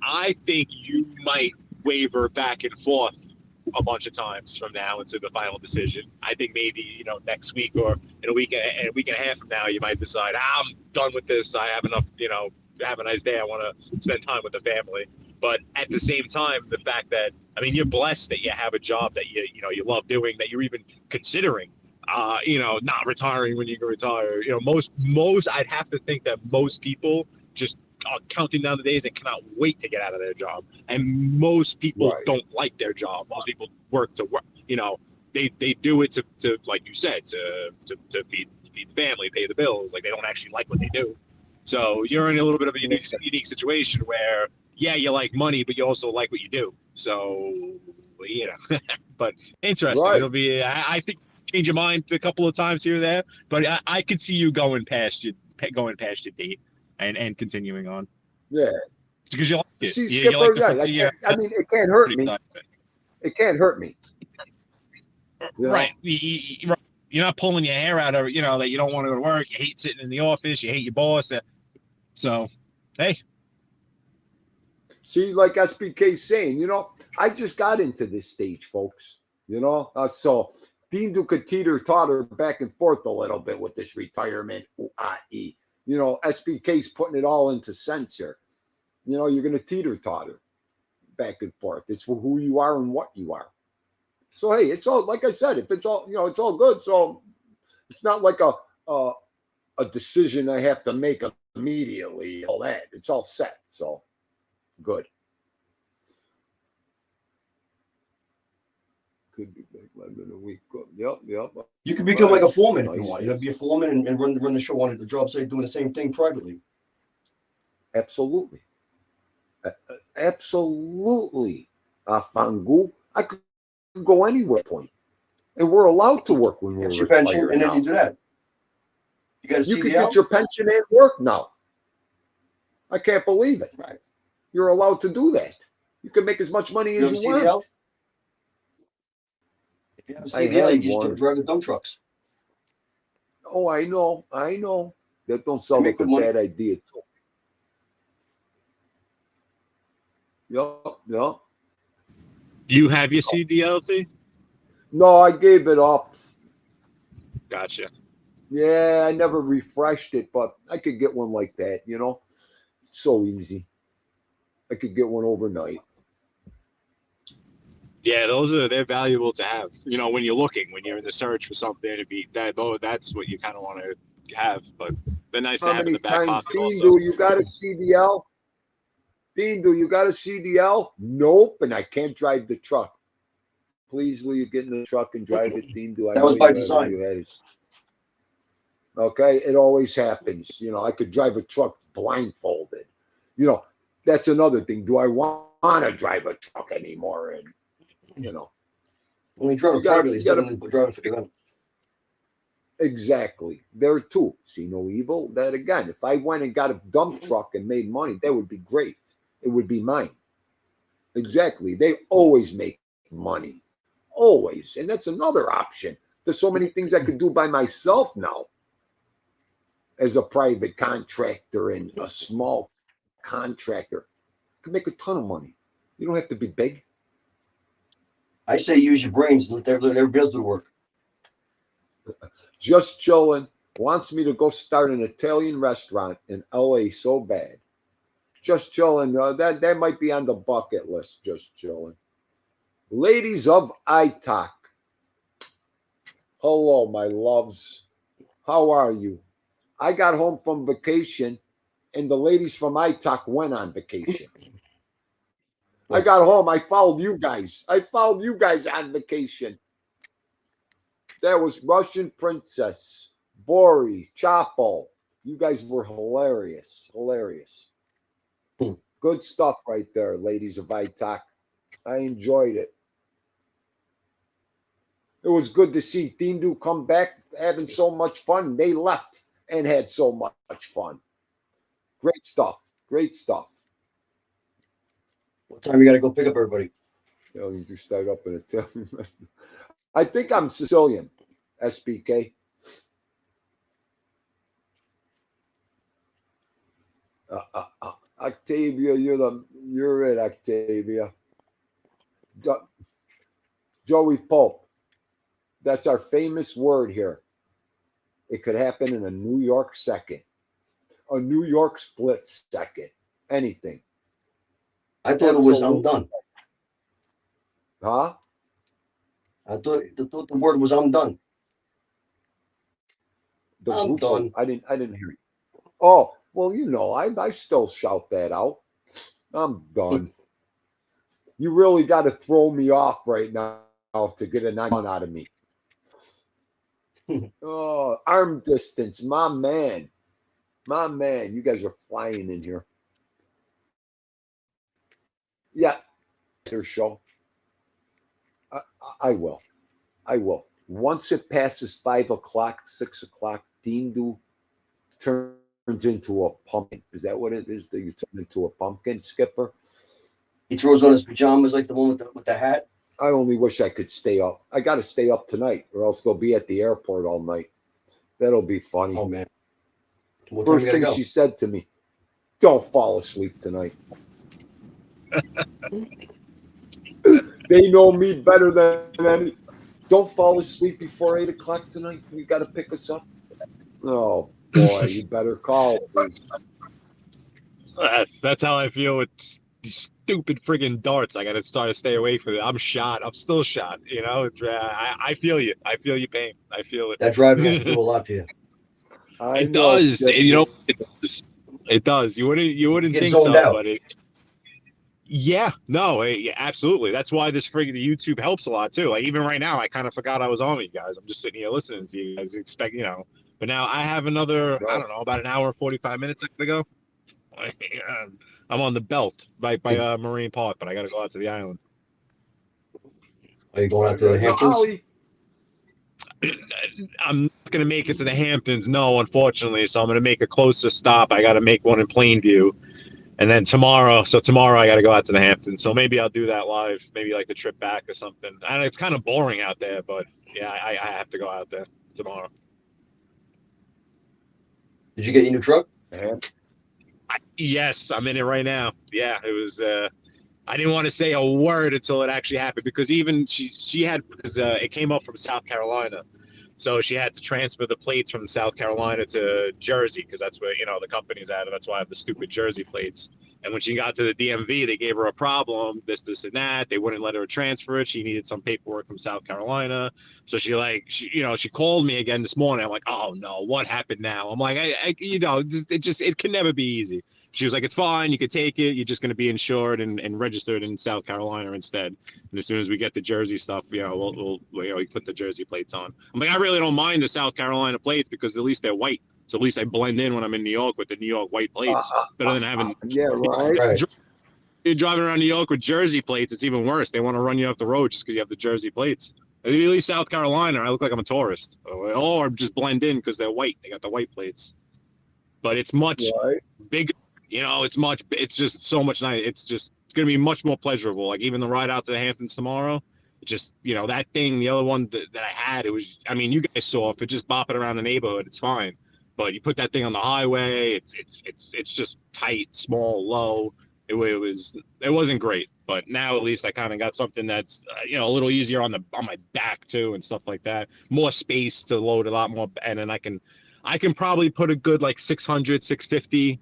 I think you might waver back and forth a bunch of times from now into the final decision. I think maybe, you know, next week or in a week and a half from now, you might decide, I'm done with this. I have enough, you know, have a nice day. I want to spend time with the family. But at the same time, the fact that, I mean, you're blessed that you have a job that you know, you love doing, that you're even considering, you know, not retiring when you can retire. You know, most, I'd have to think that most people just are counting down the days and cannot wait to get out of their job. And most people don't like their job. Most people work to work, you know, they do it to like you said, to feed the family, pay the bills. Like, they don't actually like what they do. So you're in a little bit of a unique situation where, yeah, you like money, but you also like what you do. So, you know, but interesting. Right. It'll be, I think, change your mind a couple of times here or there, but I could see you going past your date and continuing on. Yeah. Because you like it. See, You Skipper, like I mean, it can't hurt me. It can't hurt me. You know? Right. You're not pulling your hair out of, you know, that you don't want to go to work. You hate sitting in the office. You hate your boss. So, hey. See, like SBK's saying, you know, I just got into this stage, folks. You know, so Theendu could teeter-totter back and forth a little bit with this retirement. You know, SBK's putting it all into sense here. You know, you're going to teeter-totter back and forth. It's who you are and what you are. So, hey, it's all, like I said, if it's all, you know, it's all good. So it's not like a decision I have to make immediately. All that, it's all set. So good. Could be back in a week. Yep. You could become like a foreman if you want. You could be a foreman and run the show on the job site, doing the same thing privately. Absolutely. Absolutely. Fangu, I could go anywhere point. And we're allowed to work when we're Get your pension, retired and then now. you do that. You got to see You could get your pension and work now. I can't believe it. Right. You're allowed to do that. You can make as much money as you want. If you have a CDL, you just drive the dump trucks. Oh, I know. That don't sound like a bad idea too. Yeah. You have your CDL thing? No, I gave it up. Gotcha. Yeah, I never refreshed it, but I could get one like that, you know? It's so easy. I could get one overnight. Yeah, they're valuable to have. You know, when you're in the search for something to be that, that's what you kind of want to have. But they're nice to have in the back pocket also. Do you got a CDL? Theendu, you got a CDL? Nope, and I can't drive the truck. Please, will you get in the truck and drive it, Theendu? That was by design. Okay, it always happens. You know, I could drive a truck blindfolded. You know, that's another thing. Do I want to drive a truck anymore? And you know, When you drive you it got privately, you it's got to different than driving for the event. exactly there too. See no evil. That again, if I went and got a dump truck and made money, that would be great. It would be mine. Exactly. They always make money, always, and that's another option. There's so many things I could do by myself now as a private contractor and a small contractor. You can make a ton of money. You don't have to be big. I say use your brains and let everybody else do the work. Just chilling wants me to go start an Italian restaurant in LA so bad. Just chilling. That might be on the bucket list. Just chilling. Ladies of ITOC. Hello, my loves. How are you? I got home from vacation and the ladies from ITOC went on vacation. I got home. I followed you guys. I followed you guys on vacation. There was Russian Princess, Bori, Chapo. You guys were hilarious. Hilarious. Good stuff right there, ladies of ITOC. I enjoyed it. It was good to see Theendu come back having so much fun. They left and had so much fun. Great stuff. Great stuff. What time you got to go pick up everybody? You know, you just start up in Italian. I think I'm Sicilian, SPK. Octavia, you're it, Octavia. Joey Pope. That's our famous word here. It could happen in a New York second, a New York split second, anything. I thought it was I'm done. Huh? I thought the word was I'm done. I'm done. I didn't hear you. Oh, well, you know, I still shout that out. I'm done. You really got to throw me off right now to get a 9 out of me. Oh, arm distance, my man. My man, you guys are flying in here. Yeah, their show. I will. I will. Once it passes 5 o'clock, 6 o'clock, Theendu turns into a pumpkin. Is that what it is? That you turn into a pumpkin, Skipper? He throws on his pajamas like the one with the hat. I only wish I could stay up. I got to stay up tonight, or else they'll be at the airport all night. That'll be funny. Oh man! What First thing she said to me, "Don't fall asleep tonight." They know me better than any. Don't fall asleep before 8 o'clock tonight. You got to pick us up. Oh boy, you better call me. That's how I feel with these stupid friggin' darts. I got to start to stay away from it. I'm shot. I'm still shot. You know, I feel you. I feel your pain. I feel it. That driving has to do a lot to you. It does. You know, it does. It does. You wouldn't think so, but it. Yeah, no, yeah, absolutely. That's why this friggin' YouTube helps a lot too. Like even right now, I kind of forgot I was on with you guys. I'm just sitting here listening to you guys. Expect, you know, but now I have another. I don't know, about an hour 45 minutes I gotta go. I'm on the belt right by Marine Park, but I got to go out to the island. Are you going out to the Hamptons? I'm not going to make it to the Hamptons, no, unfortunately. So I'm going to make a closer stop. I got to make one in Plainview. And then tomorrow I got to go out to the Hamptons. So maybe I'll do that live, maybe like the trip back or something. And it's kind of boring out there, but yeah, I have to go out there tomorrow. Did you get your new truck? Yes, I'm in it right now. Yeah, it was. I didn't want to say a word until it actually happened because even she had because it came up from South Carolina, so she had to transfer the plates from South Carolina to Jersey because that's where the company's at, and that's why I have the stupid Jersey plates. And when she got to the DMV, they gave her a problem, this, and that. They wouldn't let her transfer it. She needed some paperwork from South Carolina. So she called me again this morning. I'm like, oh no, what happened now? I'm like, it can never be easy. She was like, it's fine. You could take it. You're just going to be insured and registered in South Carolina instead. And as soon as we get the Jersey stuff, we'll put the Jersey plates on. I'm like, I really don't mind the South Carolina plates because at least they're white. So at least I blend in when I'm in New York with the New York white plates, better than having. Yeah, right. Right. You're driving around New York with Jersey plates. It's even worse. They want to run you off the road just because you have the Jersey plates. At least South Carolina, I look like I'm a tourist, or just blend in because they're white. They got the white plates, but it's much bigger. It's just so much nice. It's just going to be much more pleasurable. Like even the ride out to the Hamptons tomorrow, just, that thing, the other one that I had, it was, I mean, you guys saw, if it just bopping around the neighborhood, it's fine. But you put that thing on the highway, it's just tight, small, low. It wasn't great. But now at least I kind of got something that's, a little easier on my back too and stuff like that. More space to load a lot more. And then I can probably put a good like 650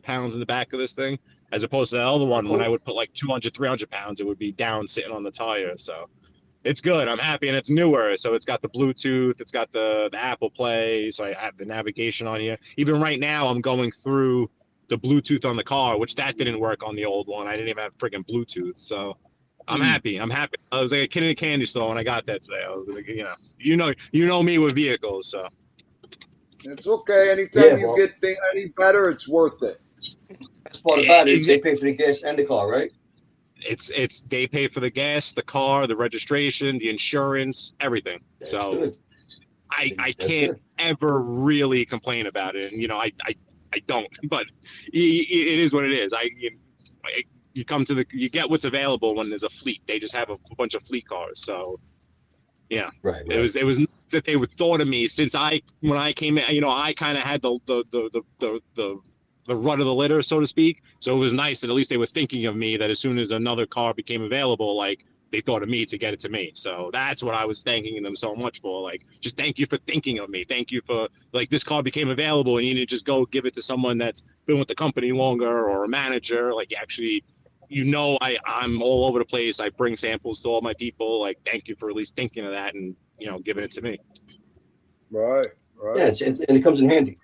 pounds in the back of this thing, as opposed to the other one. When I would put like 200, 300 pounds, it would be down sitting on the tire. So it's good. I'm happy. And it's newer. So it's got the Bluetooth, it's got the Apple Play. So I have the navigation on here. Even right now, I'm going through the Bluetooth on the car, which that didn't work on the old one. I didn't even have freaking Bluetooth. So I'm happy. I was like a kid in a candy store when I got that today. I was like, you know me with vehicles. So it's okay. Anytime you get things any better, it's worth it. That's part about it. They pay for the gas and the car, right? It's they pay for the gas, the car, the registration, the insurance, everything. That's so good. I can't ever really complain about it. And I don't, but it is what it is. You get what's available when there's a fleet. They just have a bunch of fleet cars. So yeah, right. It was nice that they would thought of me since when I came in, I kind of had the run of the litter, so to speak. So it was nice that at least they were thinking of me, that as soon as another car became available, like they thought of me to get it to me. So that's what I was thanking them so much for. Like, just thank you for thinking of me. Thank you for, like, this car became available and you need to just go give it to someone that's been with the company longer, or a manager. Like, actually, I'm all over the place. I bring samples to all my people. Like, thank you for at least thinking of that and, giving it to me. Right. Yeah, and it comes in handy.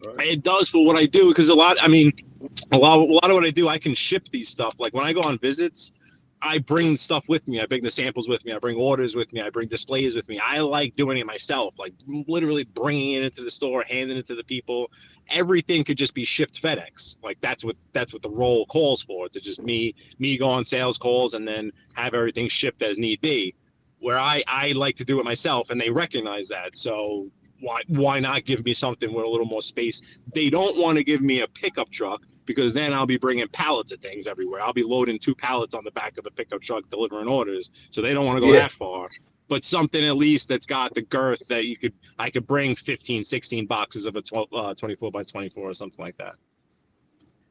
Right. It does for what I do, because a lot of what I do, I can ship these stuff. Like when I go on visits, I bring stuff with me. I bring the samples with me. I bring orders with me. I bring displays with me. I like doing it myself, like literally bringing it into the store, handing it to the people. Everything could just be shipped FedEx. Like that's what the role calls for. To just me go on sales calls and then have everything shipped as need be. Where I like to do it myself, and they recognize that. So why not give me something with a little more space? They don't want to give me a pickup truck, because then I'll be bringing pallets of things everywhere. I'll be loading 2 pallets on the back of the pickup truck delivering orders. So they don't want to go that far. But something at least that's got the girth that I could bring 15, 16 boxes of a 24 by 24 or something like that.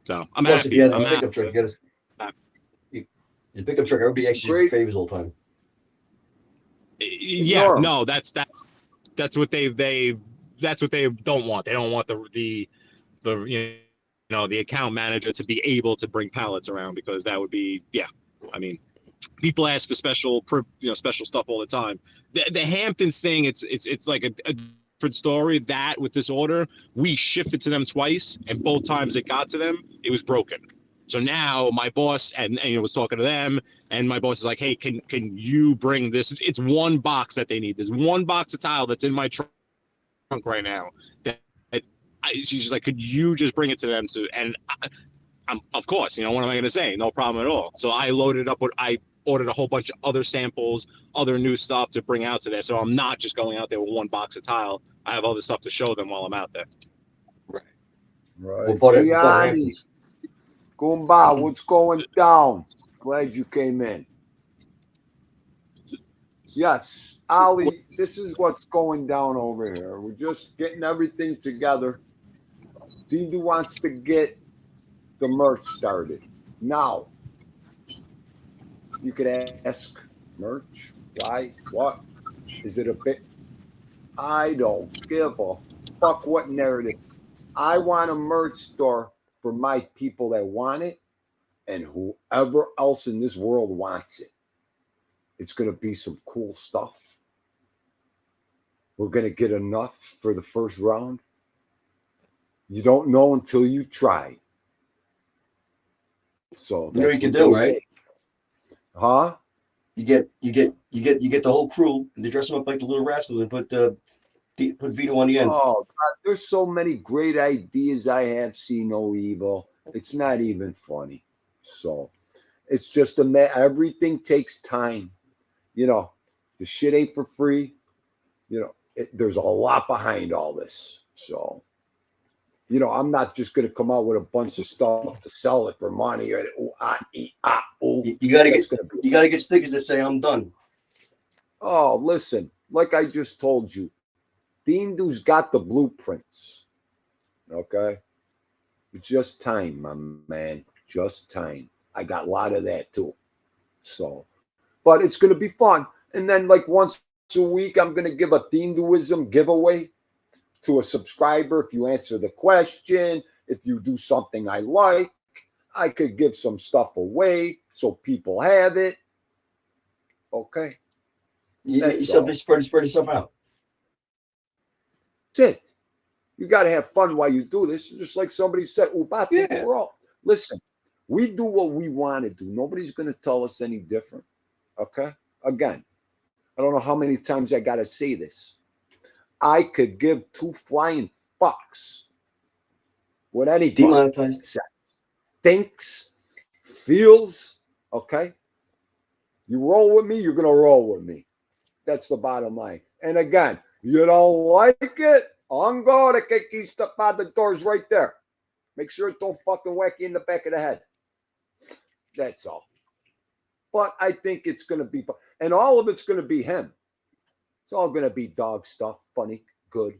So I'm happy. If you had a pickup truck, the pickup truck, everybody actually favors all the time. Yeah, no, that's what they don't want. They don't want the the account manager to be able to bring pallets around, because that would be, I mean, people ask for special stuff all the time. The Hamptons thing, it's like a different story. That with this order, we shipped it to them twice, and both times it got to them, it was broken. So now my boss and was talking to them, and my boss is like, hey, can you bring this? It's one box that they need. There's one box of tile that's in my trunk right now. She's just like, could you just bring it to them? And I'm, of course, what am I going to say? No problem at all. So I loaded up I ordered a whole bunch of other samples, other new stuff to bring out to there. So I'm not just going out there with one box of tile. I have other stuff to show them while I'm out there. Right. Gianni, Goomba, what's going down? Glad you came in. Yes, Ali, this is what's going down over here. We're just getting everything together. Theendu wants to get the merch started. Now, you could ask, merch? Why? What? Is it a bit? I don't give a fuck what narrative. I want a merch store for for my people that want it and whoever else in this world wants it. It's going to be some cool stuff. We're going to get enough for the first round. You don't know until you try. So You know what you can do, right? Huh? You get the whole crew and they dress them up like the Little Rascals and put Vito on the end. Oh, God, there's so many great ideas I have. See no evil. It's not even funny. So it's just everything takes time. You know, the shit ain't for free. You know, there's a lot behind all this. So, you know, I'm not just going to come out with a bunch of stuff to sell it for money. Or, You gotta get stickers that say I'm done. Oh, listen, like I just told you, Theendu's got the blueprints. Okay? It's just time, my man. Just time. I got a lot of that too. So, but it's going to be fun. And then, like, once a week, I'm going to give a Theenduism giveaway to a subscriber. If you answer the question, if you do something I like, I could give some stuff away so people have it. Okay. You get yourself to spread yourself out. That's it. You got to have fun while you do this. Just like somebody said, Yeah. Listen, we do what we want to do. Nobody's going to tell us any different. Okay? Again, I don't know how many times I got to say this. I could give two flying fucks what anybody Demonetized. says, thinks, feels. Okay? You roll with me, you're going to roll with me. That's the bottom line. And again, you don't like it? Angora que aqui está the door's right there. Make sure it don't fucking whack you in the back of the head. That's all. But I think it's going to be, and all of it's going to be him. It's all going to be dog stuff, funny, good.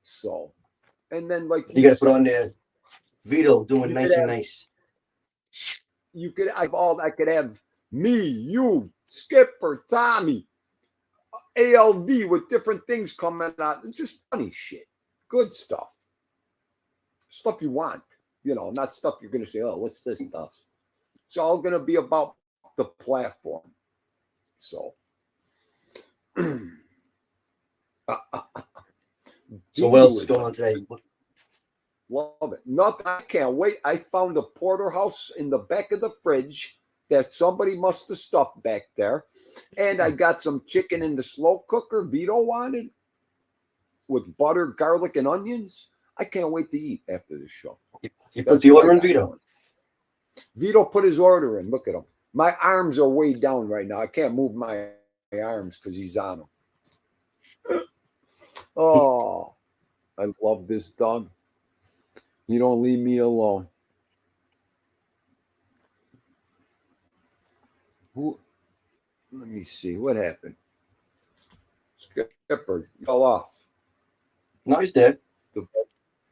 So, and then like you got to put on there, Vito doing nice and nice. You could have I could have me, you, Skipper, Tommy, ALV with different things coming out. It's just funny shit. Good stuff. Stuff you want. You know, not stuff you're going to say, oh, what's this stuff? It's all going to be about the platform. So. So what else is going on today? Love it. Nothing. I can't wait. I found a porterhouse in the back of the fridge that somebody must have stuffed back there. And I got some chicken in the slow cooker Vito wanted with butter, garlic, and onions. I can't wait to eat after this show. You put the order in, Vito? Going. Vito put his order in. Look at him. My arms are way down right now. I can't move my arms because he's on them. Oh, I love this dog. You don't leave me alone. Who? Let me see. What happened? Skipper fell off. No, he's dead.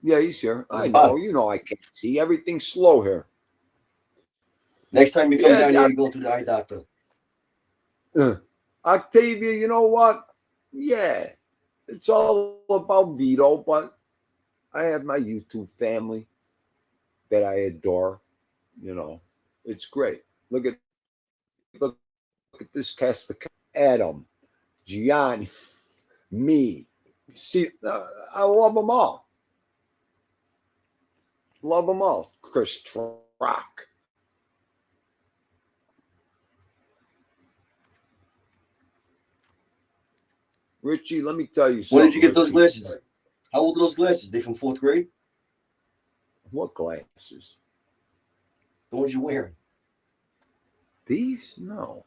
Yeah, he's here. I know. You know I can't see. Everything's slow here. Next time you come down here, you go to the eye doctor. Octavia, you know what? Yeah, it's all about Vito, but I have my YouTube family that I adore. You know, it's great. Look at this cast of Adam, Gianni, me. See, I love them all. Love them all. Chris Rock. Richie, let me tell you something. When did you get those glasses? How old are those glasses? They from 4th grade? What glasses? The ones you're wearing. These? No.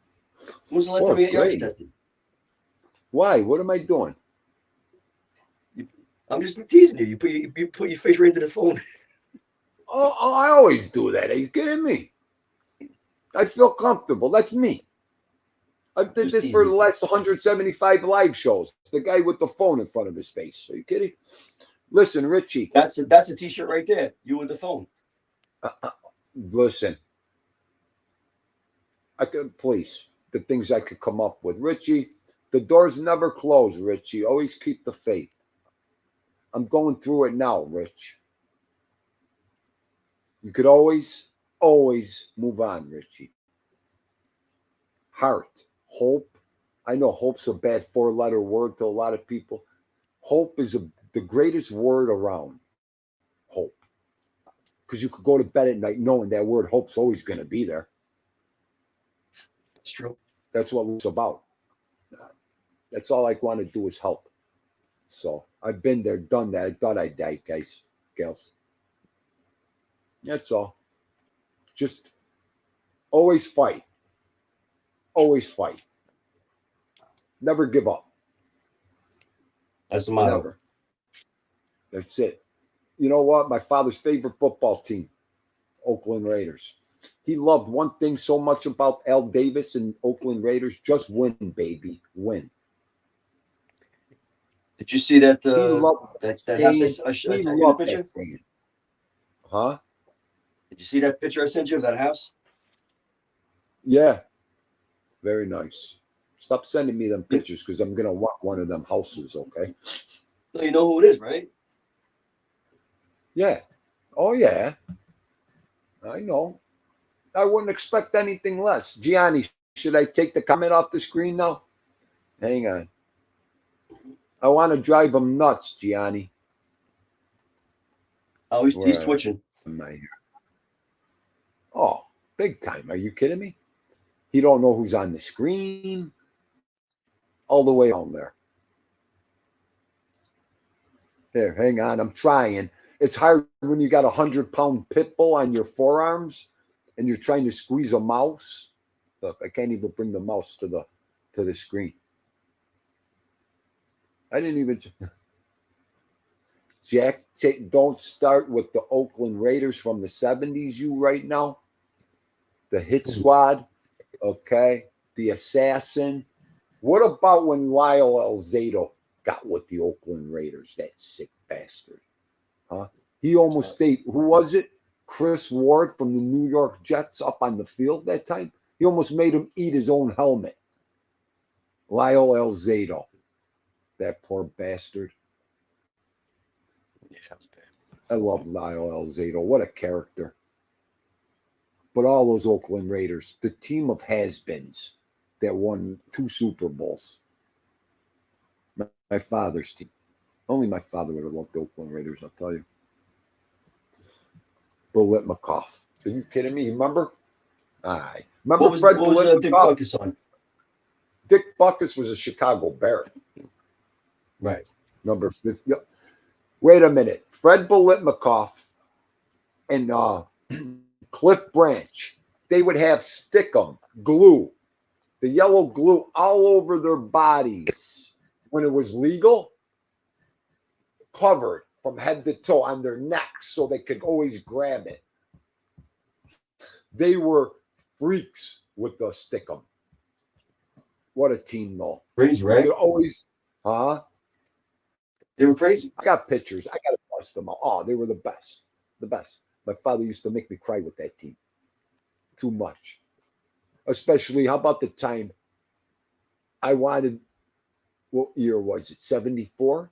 When was the last time you got your eyes tested? Why? What am I doing? I'm just teasing you. You put your face right into the phone. Oh, I always do that. Are you kidding me? I feel comfortable. That's me. I did this for the last 175 live shows. The guy with the phone in front of his face. Are you kidding? Listen, Richie. That's a t-shirt right there. You with the phone. Listen. I could, please, the things I could come up with. Richie, the doors never close, Richie. Always keep the faith. I'm going through it now, Rich. You could always move on, Richie. Heart, hope. I know hope's a bad 4-letter word to a lot of people. Hope is the greatest word around. Hope. Because you could go to bed at night knowing that word hope's always going to be there. It's true. That's what it's about. That's all I want to do is help. So I've been there, done that. I thought I died, guys, gals. That's all. Just always fight. Always fight. Never give up. That's the motto. Never. That's it. You know what? My father's favorite football team, Oakland Raiders. He loved one thing so much about Al Davis and Oakland Raiders: just win, baby, win. Did you see that? He loved that saying, house I he sent you the loved picture? that saying. Huh? Did you see that picture I sent you of that house? Yeah. Very nice. Stop sending me them pictures because I'm gonna want one of them houses, okay? So you know who it is, right? Yeah. Oh yeah. I know. I wouldn't expect anything less. Gianni, should I take the comment off the screen now? Hang on. I want to drive him nuts, Gianni. Oh, he's twitching. Am I here? Oh, big time. Are you kidding me? He don't know who's on the screen. All the way on there. Here, hang on. I'm trying. It's hard when you got 100-pound pit bull on your forearms and you're trying to squeeze a mouse. Look, I can't even bring the mouse to the screen. I didn't even. Jack, don't start with the Oakland Raiders from the 70s, you right now. The hit squad, okay? The assassin. What about when Lyle Alzado got with the Oakland Raiders? That sick bastard. Huh? He almost stayed. Who was it? Chris Ward from the New York Jets up on the field that time. He almost made him eat his own helmet. Lyle Alzado. That poor bastard. Yeah, that was bad. I love Lyle Alzado. What a character. But all those Oakland Raiders, the team of has-beens that won 2 Super Bowls. My father's team. Only my father would have loved the Oakland Raiders, I'll tell you. Bulletnikoff. Are you kidding me? Remember? Aye. Remember What was Dick Buckus on? Dick Buckus was a Chicago Bear. Right. Number 50. Wait a minute. Fred Bulletnikoff and Cliff Branch, they would have stickum glue, the yellow glue all over their bodies when it was legal, covered from head to toe on their necks so they could always grab it. They were freaks with the stickum. What a team, though. Crazy, right? You could always, huh? They were crazy. I got pictures. I got to post them all. Oh, they were the best. The best. My father used to make me cry with that team. Too much. Especially, how about the time I wanted, what year was it? 74?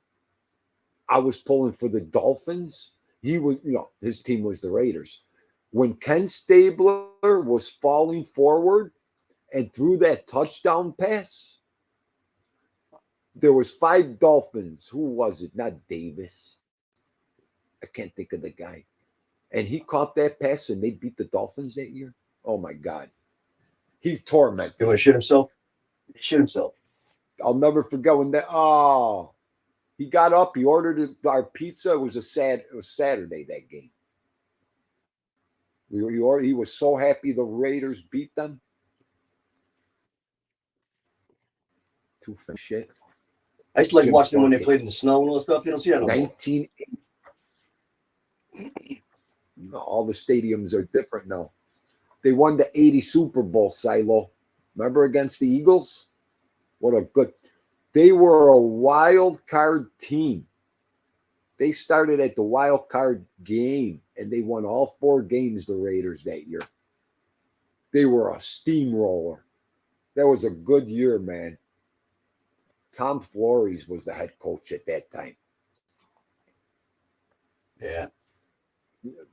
I was pulling for the Dolphins. He was, his team was the Raiders. When Ken Stabler was falling forward and threw that touchdown pass, there was 5 Dolphins. Who was it? Not Davis. I can't think of the guy. And he caught that pass and they beat the Dolphins that year. Oh my God. He tormented. You want to shit himself? He shit himself. I'll never forget when he got up, he ordered our pizza. It was Saturday, that game. He was so happy the Raiders beat them. Too shit. I used to like Jim watching them when they Plunkett. played in the snow and all that stuff. You don't see that no more. 1980. No, all the stadiums are different now. They won the 80 Super Bowl, Silo. Remember against the Eagles? What a good. They were a wild card team. They started at the wild card game, and they won all 4 games, the Raiders, that year. They were a steamroller. That was a good year, man. Tom Flores was the head coach at that time. Yeah.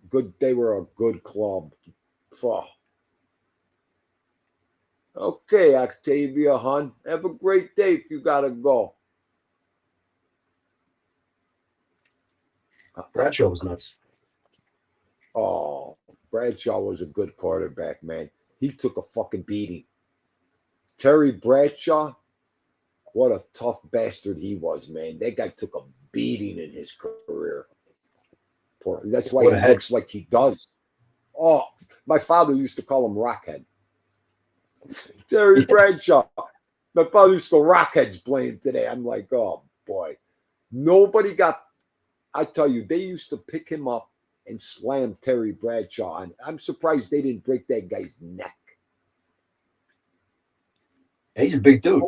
Good. They were a good club. Oh. Okay, Octavia, hon. Have a great day if you gotta go. Bradshaw was nuts. Oh, Bradshaw was a good quarterback, man. He took a fucking beating. Terry Bradshaw, what a tough bastard he was, man. That guy took a beating in his career. Poor. That's why What he a head. looks like he does. Oh, my father used to call him Rockhead. Terry Bradshaw. My father used to go Rockheads playing today. I'm like, oh boy. Nobody got, I tell you, they used to pick him up and slam Terry Bradshaw. And I'm surprised they didn't break that guy's neck. He's a big dude.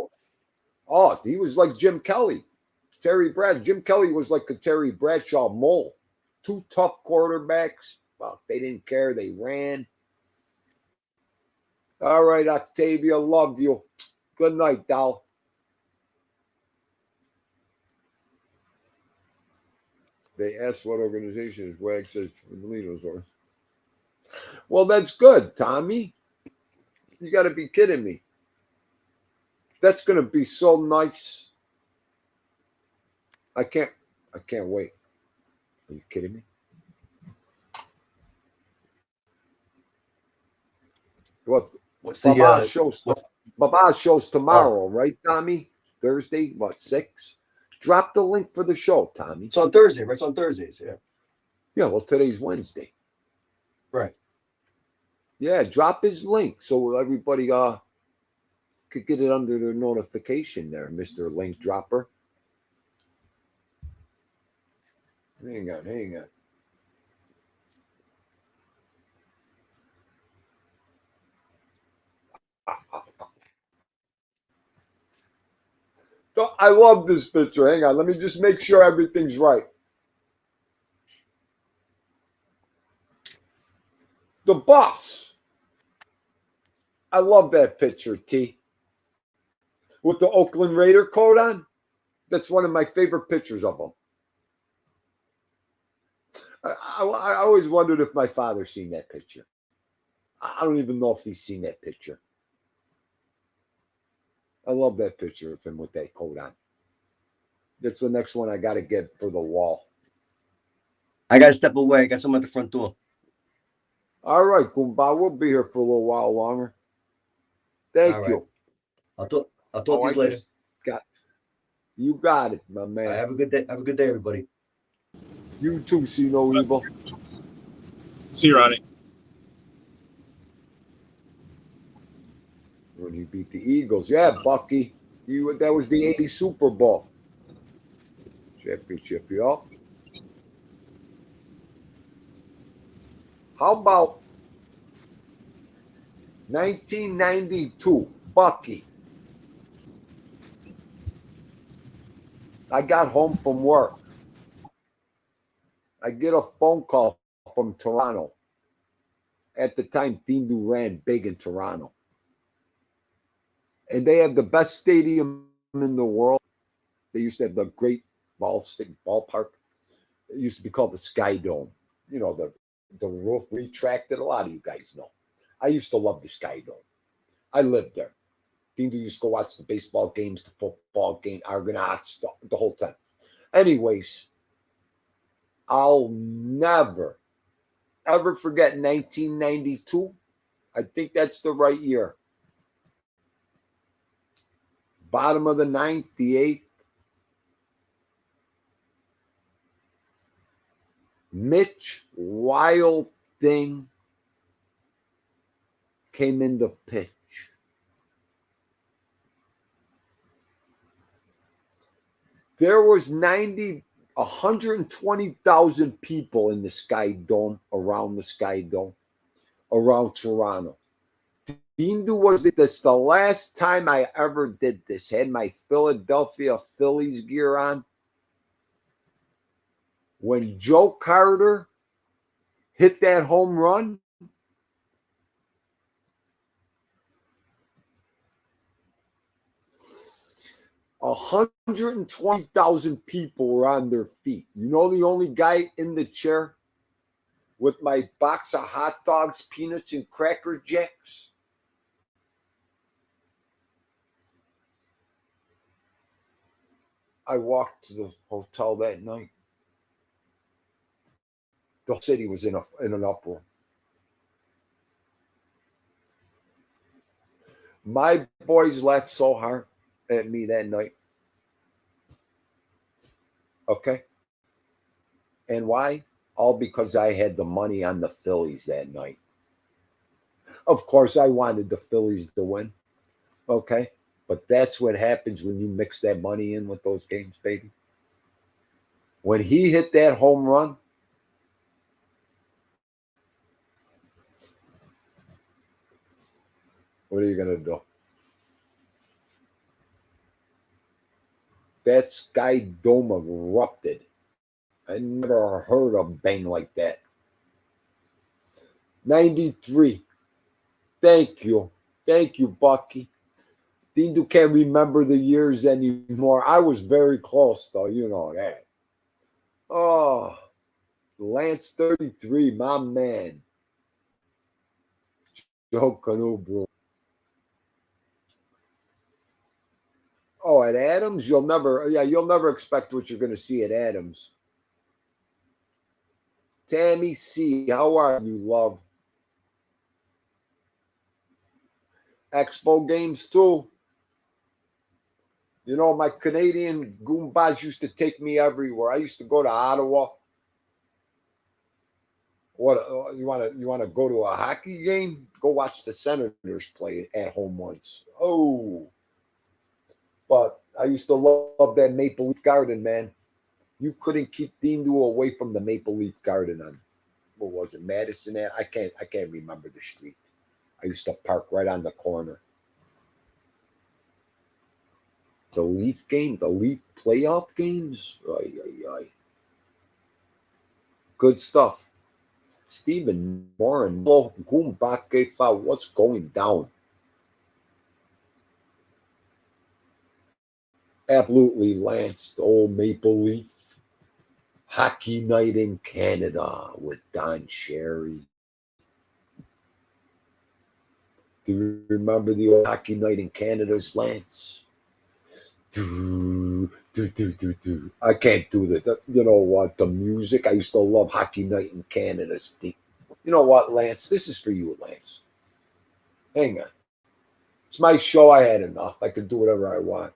Oh, he was like Jim Kelly. Jim Kelly was like the Terry Bradshaw mold. Two tough quarterbacks. Well, they didn't care. They ran. All right, Octavia, love you. Good night, doll. They asked what organization is Wag says Tremolinos are. Well, that's good, Tommy. You got to be kidding me. That's going to be so nice. I can't wait. Are you kidding me? What? What's Baba the shows tomorrow, right, Tommy? Thursday, what, 6? Drop the link for the show, Tommy. It's on Thursday, right? It's on Thursdays, yeah. Yeah, well, today's Wednesday. Right. Yeah, drop his link so everybody could get it under their notification there, Mr. Link Dropper. Hang on. I love this picture. Hang on. Let me just make sure everything's right. The boss. I love that picture, T. With the Oakland Raider coat on. That's one of my favorite pictures of him. I always wondered if my father's seen that picture. I don't even know if he's seen that picture. I love that picture of him with that coat on. That's the next one I got to get for the wall. I got to step away. I got someone at the front door. All right, Goomba. We'll be here for a little while longer. Thank you. I'll talk to you later. You got it, my man. Have a good day. Have a good day, everybody. You too, see no evil. See you, Ronnie. When he beat the Eagles. Yeah, Bucky. That was the 80 Super Bowl. Championship, y'all. How about 1992, Bucky? I got home from work. I get a phone call from Toronto. At the time, Theendu ran big in Toronto. And they have the best stadium in the world. They used to have the great ballpark. It used to be called the Sky Dome. You know, the roof retracted. A lot of you guys know. I used to love the Sky Dome. I lived there. Theendu used to go watch the baseball games, the football game, Argonauts, the whole time. Anyways, I'll never, ever forget 1992. I think that's the right year. Bottom of the 9th, the 8th. Mitch Wild Thing came in the pitch. There was 120,000 people in the Sky Dome, around the Sky Dome, around Toronto. Theendu was this the last time I ever did this. Had my Philadelphia Phillies gear on. When Joe Carter hit that home run, $120,000 people were on their feet. You know, the only guy in the chair with my box of hot dogs, peanuts, and Cracker Jacks. I walked to the hotel that night. The whole city was in an uproar. My boys laughed so hard at me that night. Okay. And why? All because I had the money on the Phillies that night. Of course, I wanted the Phillies to win. Okay. But that's what happens when you mix that money in with those games, baby. When he hit that home run, what are you going to do? That Sky Dome erupted. I never heard a bang like that. 93. Thank you. Thank you, Bucky. Theendu can't remember the years anymore. I was very close, though. You know that. Oh, Lance 33, my man. Joe Canoe, bro. Oh, at Adams, you'll never expect what you're going to see at Adams. Tammy C, how are you, love? Expo games too. You know, my Canadian Goombas used to take me everywhere. I used to go to Ottawa. What you want to go to a hockey game? Go watch the Senators play at home once. Oh, but I used to love that Maple Leaf Garden, man. You couldn't keep Theendu away from the Maple Leaf Garden on what was it, Madison? I can't remember the street. I used to park right on the corner. The Leaf game, the Leaf playoff games. Ay, ay, ay. Good stuff. Stephen Morin, what's going down? Absolutely, Lance, the old Maple Leaf. Hockey night in Canada with Don Cherry. Do you remember the old hockey night in Canada's, Lance? I can't do that. You know what? The music. I used to love Hockey Night in Canada. You know what, Lance? This is for you, Lance. Hang on. It's my show. I had enough. I can do whatever I want.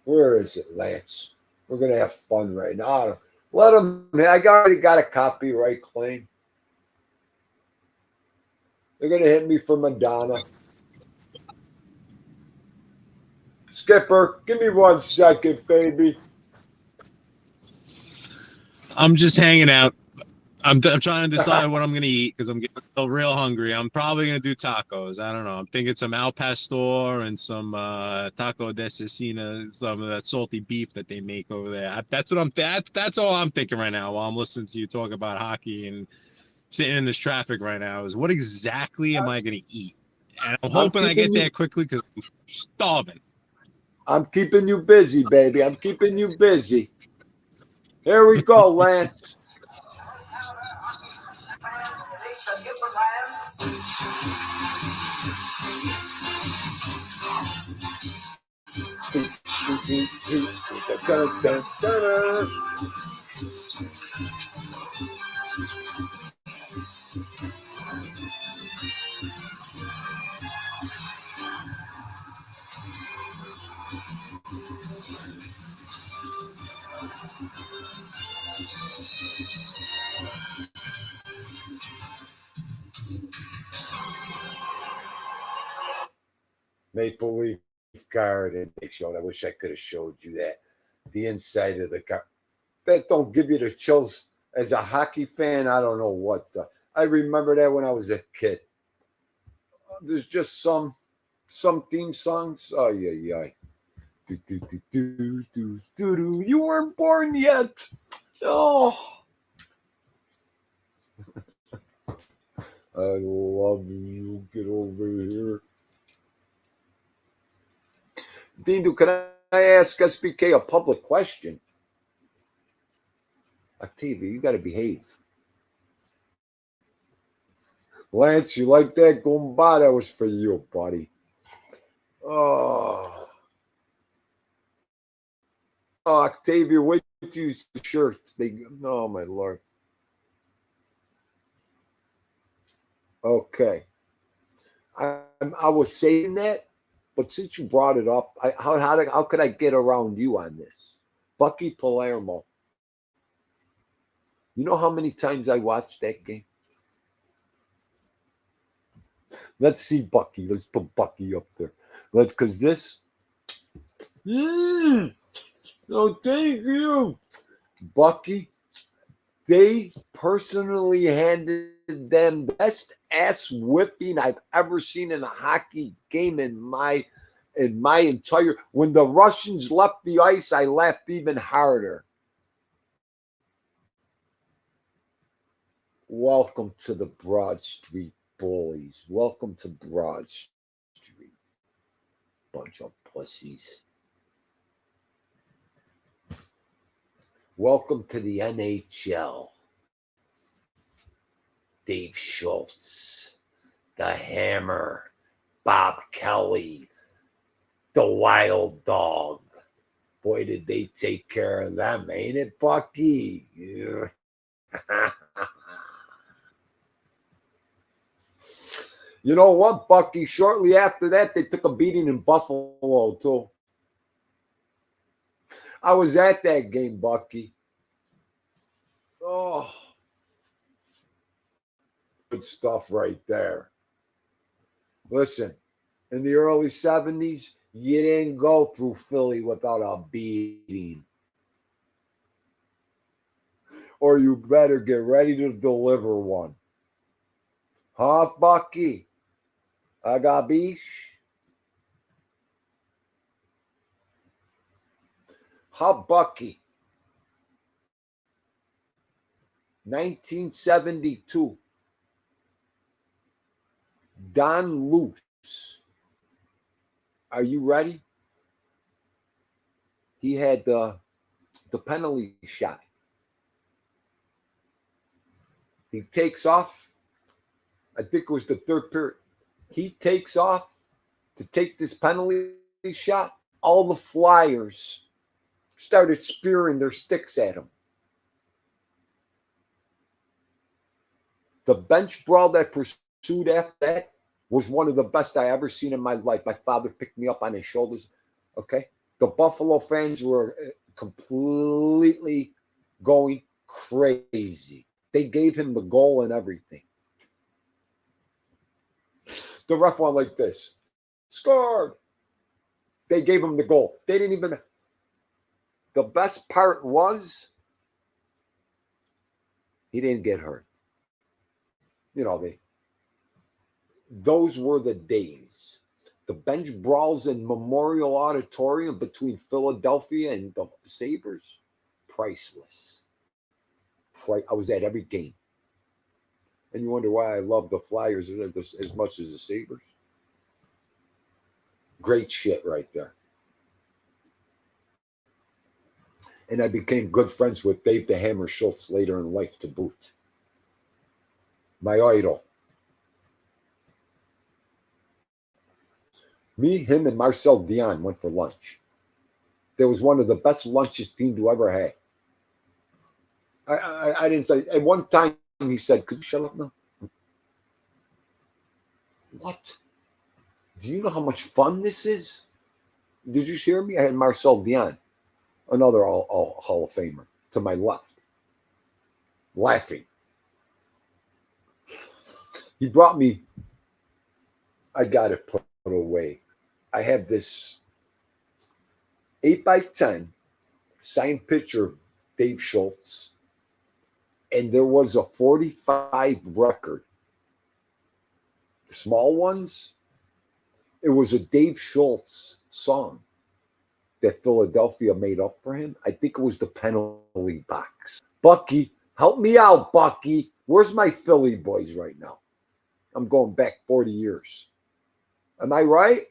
Where is it, Lance? We're going to have fun right now. Let them. I already got a copyright claim. They're going to hit me for Madonna. Skipper, give me 1 second, baby. I'm just hanging out. I'm trying to decide what I'm going to eat because I'm getting real hungry. I'm probably going to do tacos. I don't know. I'm thinking some al pastor and some taco de cecina, some of that salty beef that they make over there. That's all I'm thinking right now while I'm listening to you talk about hockey and sitting in this traffic right now is what exactly am I going to eat? And I'm hoping I get there quickly because I'm starving. I'm keeping you busy, baby. I'm keeping you busy. Here we go, Lance. Maple Leaf Garden. I wish I could have showed you that. The inside of the car. That don't give you the chills as a hockey fan. I don't know what. I remember that when I was a kid. There's just some theme songs. Oh yeah. You weren't born yet. Oh, I love you. Get over here. Theendu, can I ask SBK a public question? Octavia, you got to behave. Lance, you like that Goomba? That was for you, buddy. Oh, Octavia, wait till you see the shirts. Oh my lord. Okay, I was saying that, but since you brought it up, how could I get around you on this? Bucky Palermo. You know how many times I watched that game? Let's see Bucky. Let's put Bucky up there. Because this. Oh, thank you. Bucky, they personally handed them the best ass whipping I've ever seen in a hockey game in my entire. When the Russians left the ice, I laughed even harder. Welcome to the Broad Street Bullies. Welcome to Broad Street. Bunch of pussies. Welcome to the NHL. Dave Schultz, the Hammer, Bob Kelly, the Wild Dog. Boy, did they take care of them, ain't it, Bucky? Yeah. You know what, Bucky? Shortly after that, they took a beating in Buffalo, too. I was at that game, Bucky. Oh, good stuff right there. Listen, in the early 70s, you didn't go through Philly without a beating. Or you better get ready to deliver one. Huh, Bucky? Agabish? Huh, Bucky? 1972. Don Luce. Are you ready? He had the penalty shot. He takes off. I think it was the third period. He takes off to take this penalty shot. All the Flyers started spearing their sticks at him. The bench brawl that pursued after that was one of the best I ever seen in my life. My father picked me up on his shoulders. Okay. The Buffalo fans were completely going crazy. They gave him the goal and everything. The ref went like this. Scored. They gave him the goal. They didn't even. The best part was he didn't get hurt. You know, those were the days. The bench brawls in Memorial Auditorium between Philadelphia and the Sabres, priceless. I was at every game. And you wonder why I love the Flyers as much as the Sabres. Great shit right there. And I became good friends with Dave the Hammer Schultz later in life to boot. My idol. Me, him, and Marcel Dion went for lunch. There was one of the best lunches Theendu ever had. I didn't say. At one time, he said, "Could you shut up now?" What? Do you know how much fun this is? Did you hear me? I had Marcel Dion, another Hall of Famer, to my left, laughing. He brought me. I got it put away. I have this 8x10 signed picture of Dave Schultz, and there was a 45 record. The small ones, it was a Dave Schultz song that Philadelphia made up for him. I think it was the penalty box. Bucky, help me out, Bucky. Where's my Philly boys right now? I'm going back 40 years. Am I right?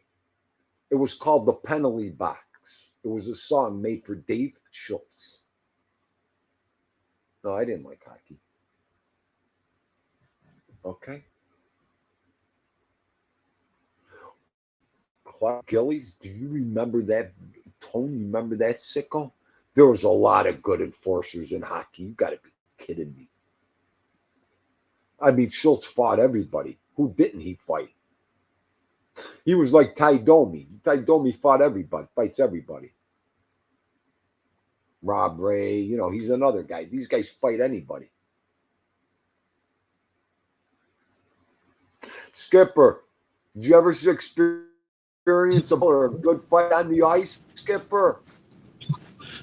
It was called The Penalty Box. It was a song made for Dave Schultz. No, I didn't like hockey. Okay. Clark Gillies. Do you remember that? Tony, remember that sicko? There was a lot of good enforcers in hockey. You got to be kidding me. I mean, Schultz fought everybody. Who didn't he fight? He was like Ty Domi. Ty Domi fought everybody, fights everybody. Rob Ray, he's another guy. These guys fight anybody. Skipper, did you ever experience a good fight on the ice, Skipper?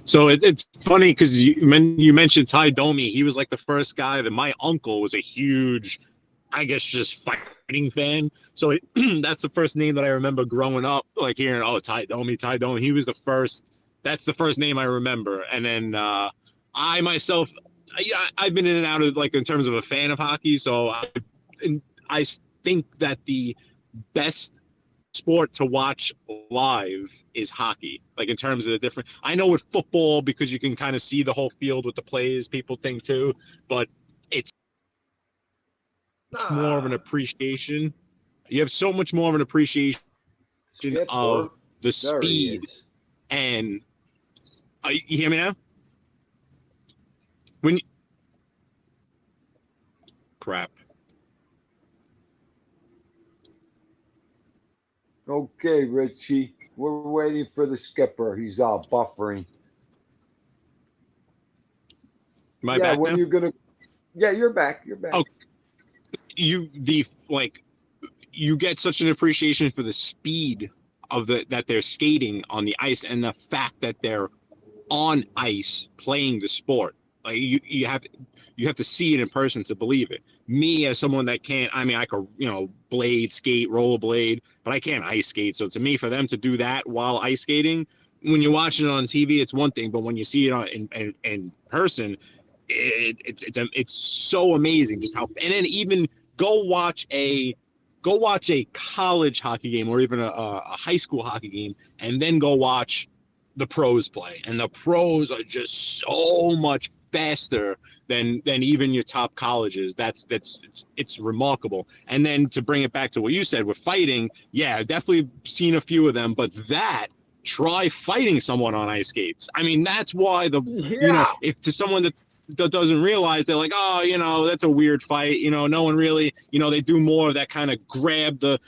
So it's funny because you mentioned Ty Domi. He was like the first guy that my uncle was a huge, I guess, just fighting fan. So that's the first name that I remember growing up, like hearing, oh, Ty Domi. He was the first. That's the first name I remember. And then I myself, I've been in and out of, like, in terms of a fan of hockey. So I think that the best sport to watch live is hockey, like in terms of the different. I know with football, because you can kind of see the whole field with the plays, people think too, but it's more of an appreciation. You have so much more of an appreciation Skipper, of the speed. And you hear me now? Crap. Okay, Richie. We're waiting for the skipper. He's buffering. Am I back now? You're gonna? Yeah, you're back. You're back. Okay. You get such an appreciation for the speed of that they're skating on the ice, and the fact that they're on ice playing the sport. Like you have to see it in person to believe it. Me, as someone that can't, I mean, I could, blade skate, rollerblade, but I can't ice skate. So to me, for them to do that while ice skating, when you watch it on TV, it's one thing, but when you see it in person, it's so amazing just how. And then even go watch a college hockey game, or even a high school hockey game, and then go watch the pros play. And the pros are just so much faster than even your top colleges. It's remarkable. And then to bring it back to what you said with fighting, yeah, I've definitely seen a few of them, but try fighting someone on ice skates. I mean, that's why if to someone that doesn't realize, they're like, oh, that's a weird fight. No one really, they do more of that kind of grab the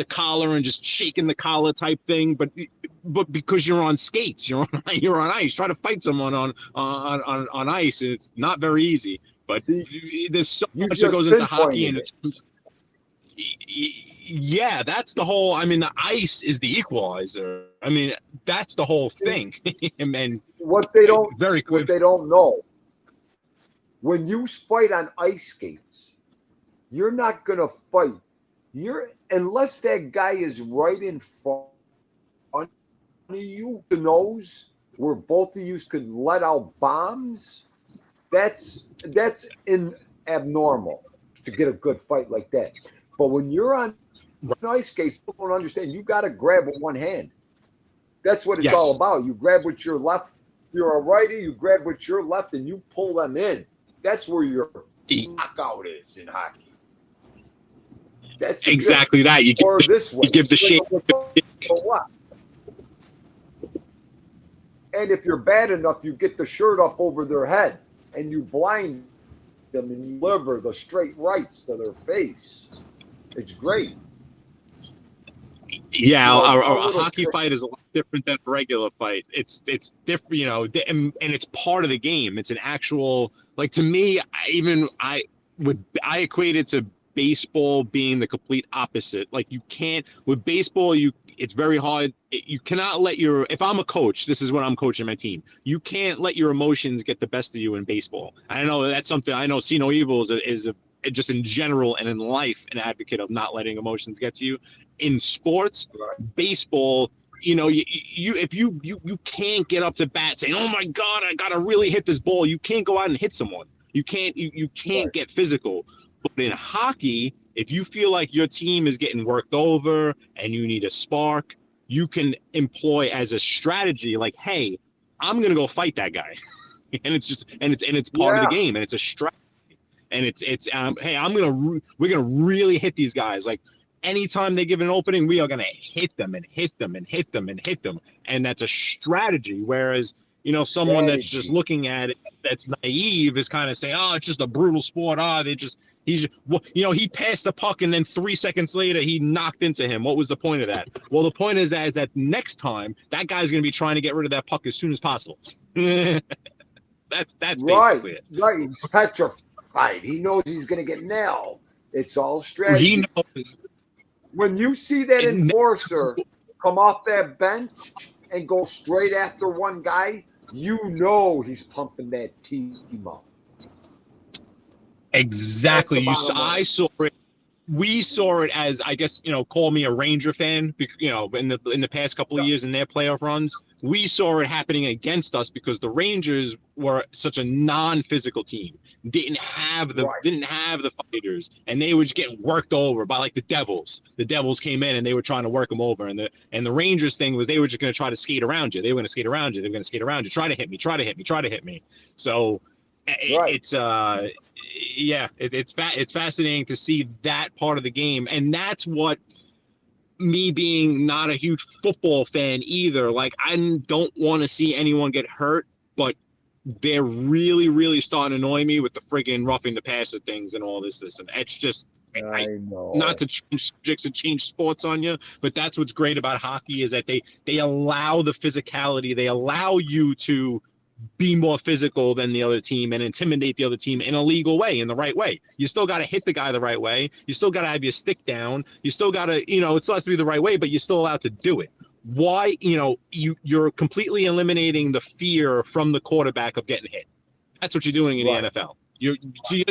collar and just shaking the collar type thing. But because you're on skates, you're on ice. Try to fight someone on ice, and it's not very easy. But there's so much that goes into hockey, and yeah, that's the whole. I mean, the ice is the equalizer. I mean, that's the whole thing. And what they don't know. When you fight on ice skates, you're not going to fight. Unless that guy is right in front of you, the nose, where both of you could let out bombs. That's abnormal to get a good fight like that. But when you're on ice skates, people don't understand. You got to grab with one hand. That's what it's all about. You grab with your left. If you're a righty, you grab with your left and you pull them in. That's where your knockout is in hockey. That's exactly that. You give the shape. What? And if you're bad enough, you get the shirt up over their head and you blind them and you deliver the straight rights to their face. It's great. Yeah, a hockey fight is a lot different than a regular fight. It's different, and it's part of the game. It's an actual, like, to me, I equate it to baseball being the complete opposite. Like, you can't, with baseball, it's very hard. You cannot let if I'm a coach, this is what I'm coaching my team. You can't let your emotions get the best of you in baseball. I know that's something, I know See No Evil is just in general and in life, an advocate of not letting emotions get to you. In sports, baseball, if you can't get up to bat saying, oh my God, I gotta really hit this ball. You can't go out and hit someone. You can't get physical. But in hockey, if you feel like your team is getting worked over and you need a spark, you can employ as a strategy, like, hey, I'm gonna go fight that guy. and it's part of the game, and it's a strategy. And it's hey, we're gonna really hit these guys. Like, anytime they give an opening, we are going to hit them and hit them and hit them and hit them. And that's a strategy. Whereas, someone that's just looking at it, that's naive, is kind of saying, oh, it's just a brutal sport. He passed the puck and then 3 seconds later he knocked into him. What was the point of that? Well, the point is that next time that guy's going to be trying to get rid of that puck as soon as possible. That's basically it. Right. He's petrified. He knows he's going to get nailed. It's all strategy. He knows. When you see that enforcer come off that bench and go straight after one guy, you know he's pumping that team up. Exactly. I saw it. We saw it as, I guess, call me a Ranger fan, in the past couple of years in their playoff runs. We saw it happening against us because the Rangers were such a non-physical team. Didn't have the fighters, and they were just getting worked over by like the Devils. The Devils came in and they were trying to work them over, and the Rangers thing was they were just going to try to skate around you. They were going to skate around you. They were going to skate around you. Try to hit me. Try to hit me. Try to hit me. So it's it's fascinating to see that part of the game, and that's what, me being not a huge football fan either, like, I don't want to see anyone get hurt, but they're really, really starting to annoy me with the friggin' roughing the passer things and all this, and it's just, I know. Not to change subjects and change sports on you, but that's what's great about hockey is that they allow the physicality, they allow you to be more physical than the other team and intimidate the other team in a legal way, in the right way. You still got to hit the guy the right way. You still got to have your stick down. You still got to, it still has to be the right way, but you're still allowed to do it. Why, you're completely eliminating the fear from the quarterback of getting hit. That's what you're doing in the NFL. You're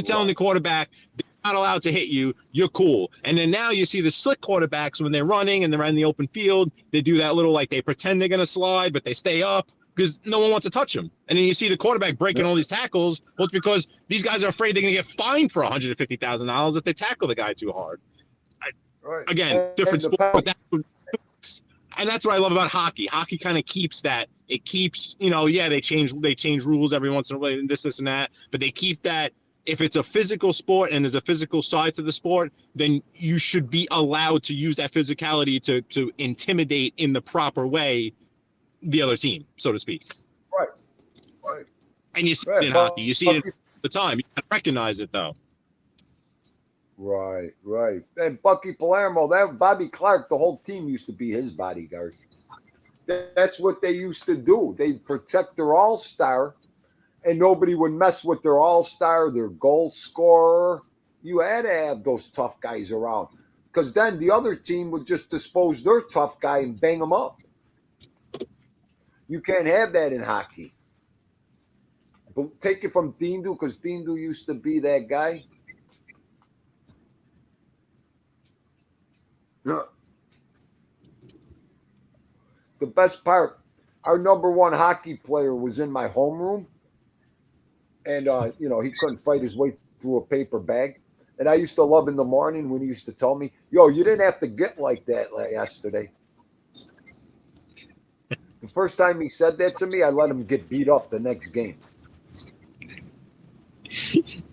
telling the quarterback they're not allowed to hit you. You're cool. And then now you see the slick quarterbacks when they're running and they're in the open field. They do that little, like, they pretend they're going to slide, but they stay up because no one wants to touch him. And then you see the quarterback breaking all these tackles. Well, it's because these guys are afraid they're going to get fined for $150,000 if they tackle the guy too hard. Again, different sport. And that's what I love about hockey. Hockey kind of keeps that. It keeps, they change rules every once in a while, and this and that. But they keep that. If it's a physical sport and there's a physical side to the sport, then you should be allowed to use that physicality to intimidate in the proper way the other team, so to speak. Right. And you see it in hockey. You see it all the time. You gotta recognize it, though. Right. And Bucky Palermo, that Bobby Clark, the whole team used to be his bodyguard. That's what they used to do. They'd protect their all-star, and nobody would mess with their all-star, their goal scorer. You had to have those tough guys around, because then the other team would just dispose their tough guy and bang him up. You can't have that in hockey. But take it from Theendu, because Theendu used to be that guy. The best part, our number one hockey player was in my homeroom, and he couldn't fight his way through a paper bag. And I used to love in the morning when he used to tell me, "Yo, you didn't have to get like that yesterday." The first time he said that to me, I let him get beat up the next game.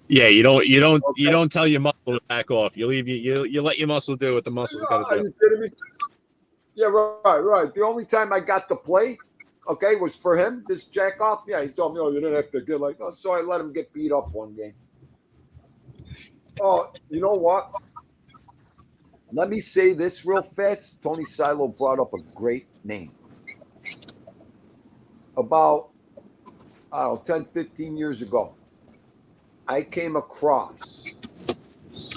Yeah, you don't tell your muscle to back off. You let your muscle do what the muscle's got to do. Are you kidding me? Yeah, right. The only time I got to play, was for him, this jack off. Yeah, he told me, "Oh, you didn't have to get like that." So I let him get beat up one game. Oh, you know what? Let me say this real fast. Tony Silo brought up a great name. About, 10, 15 years ago, I came across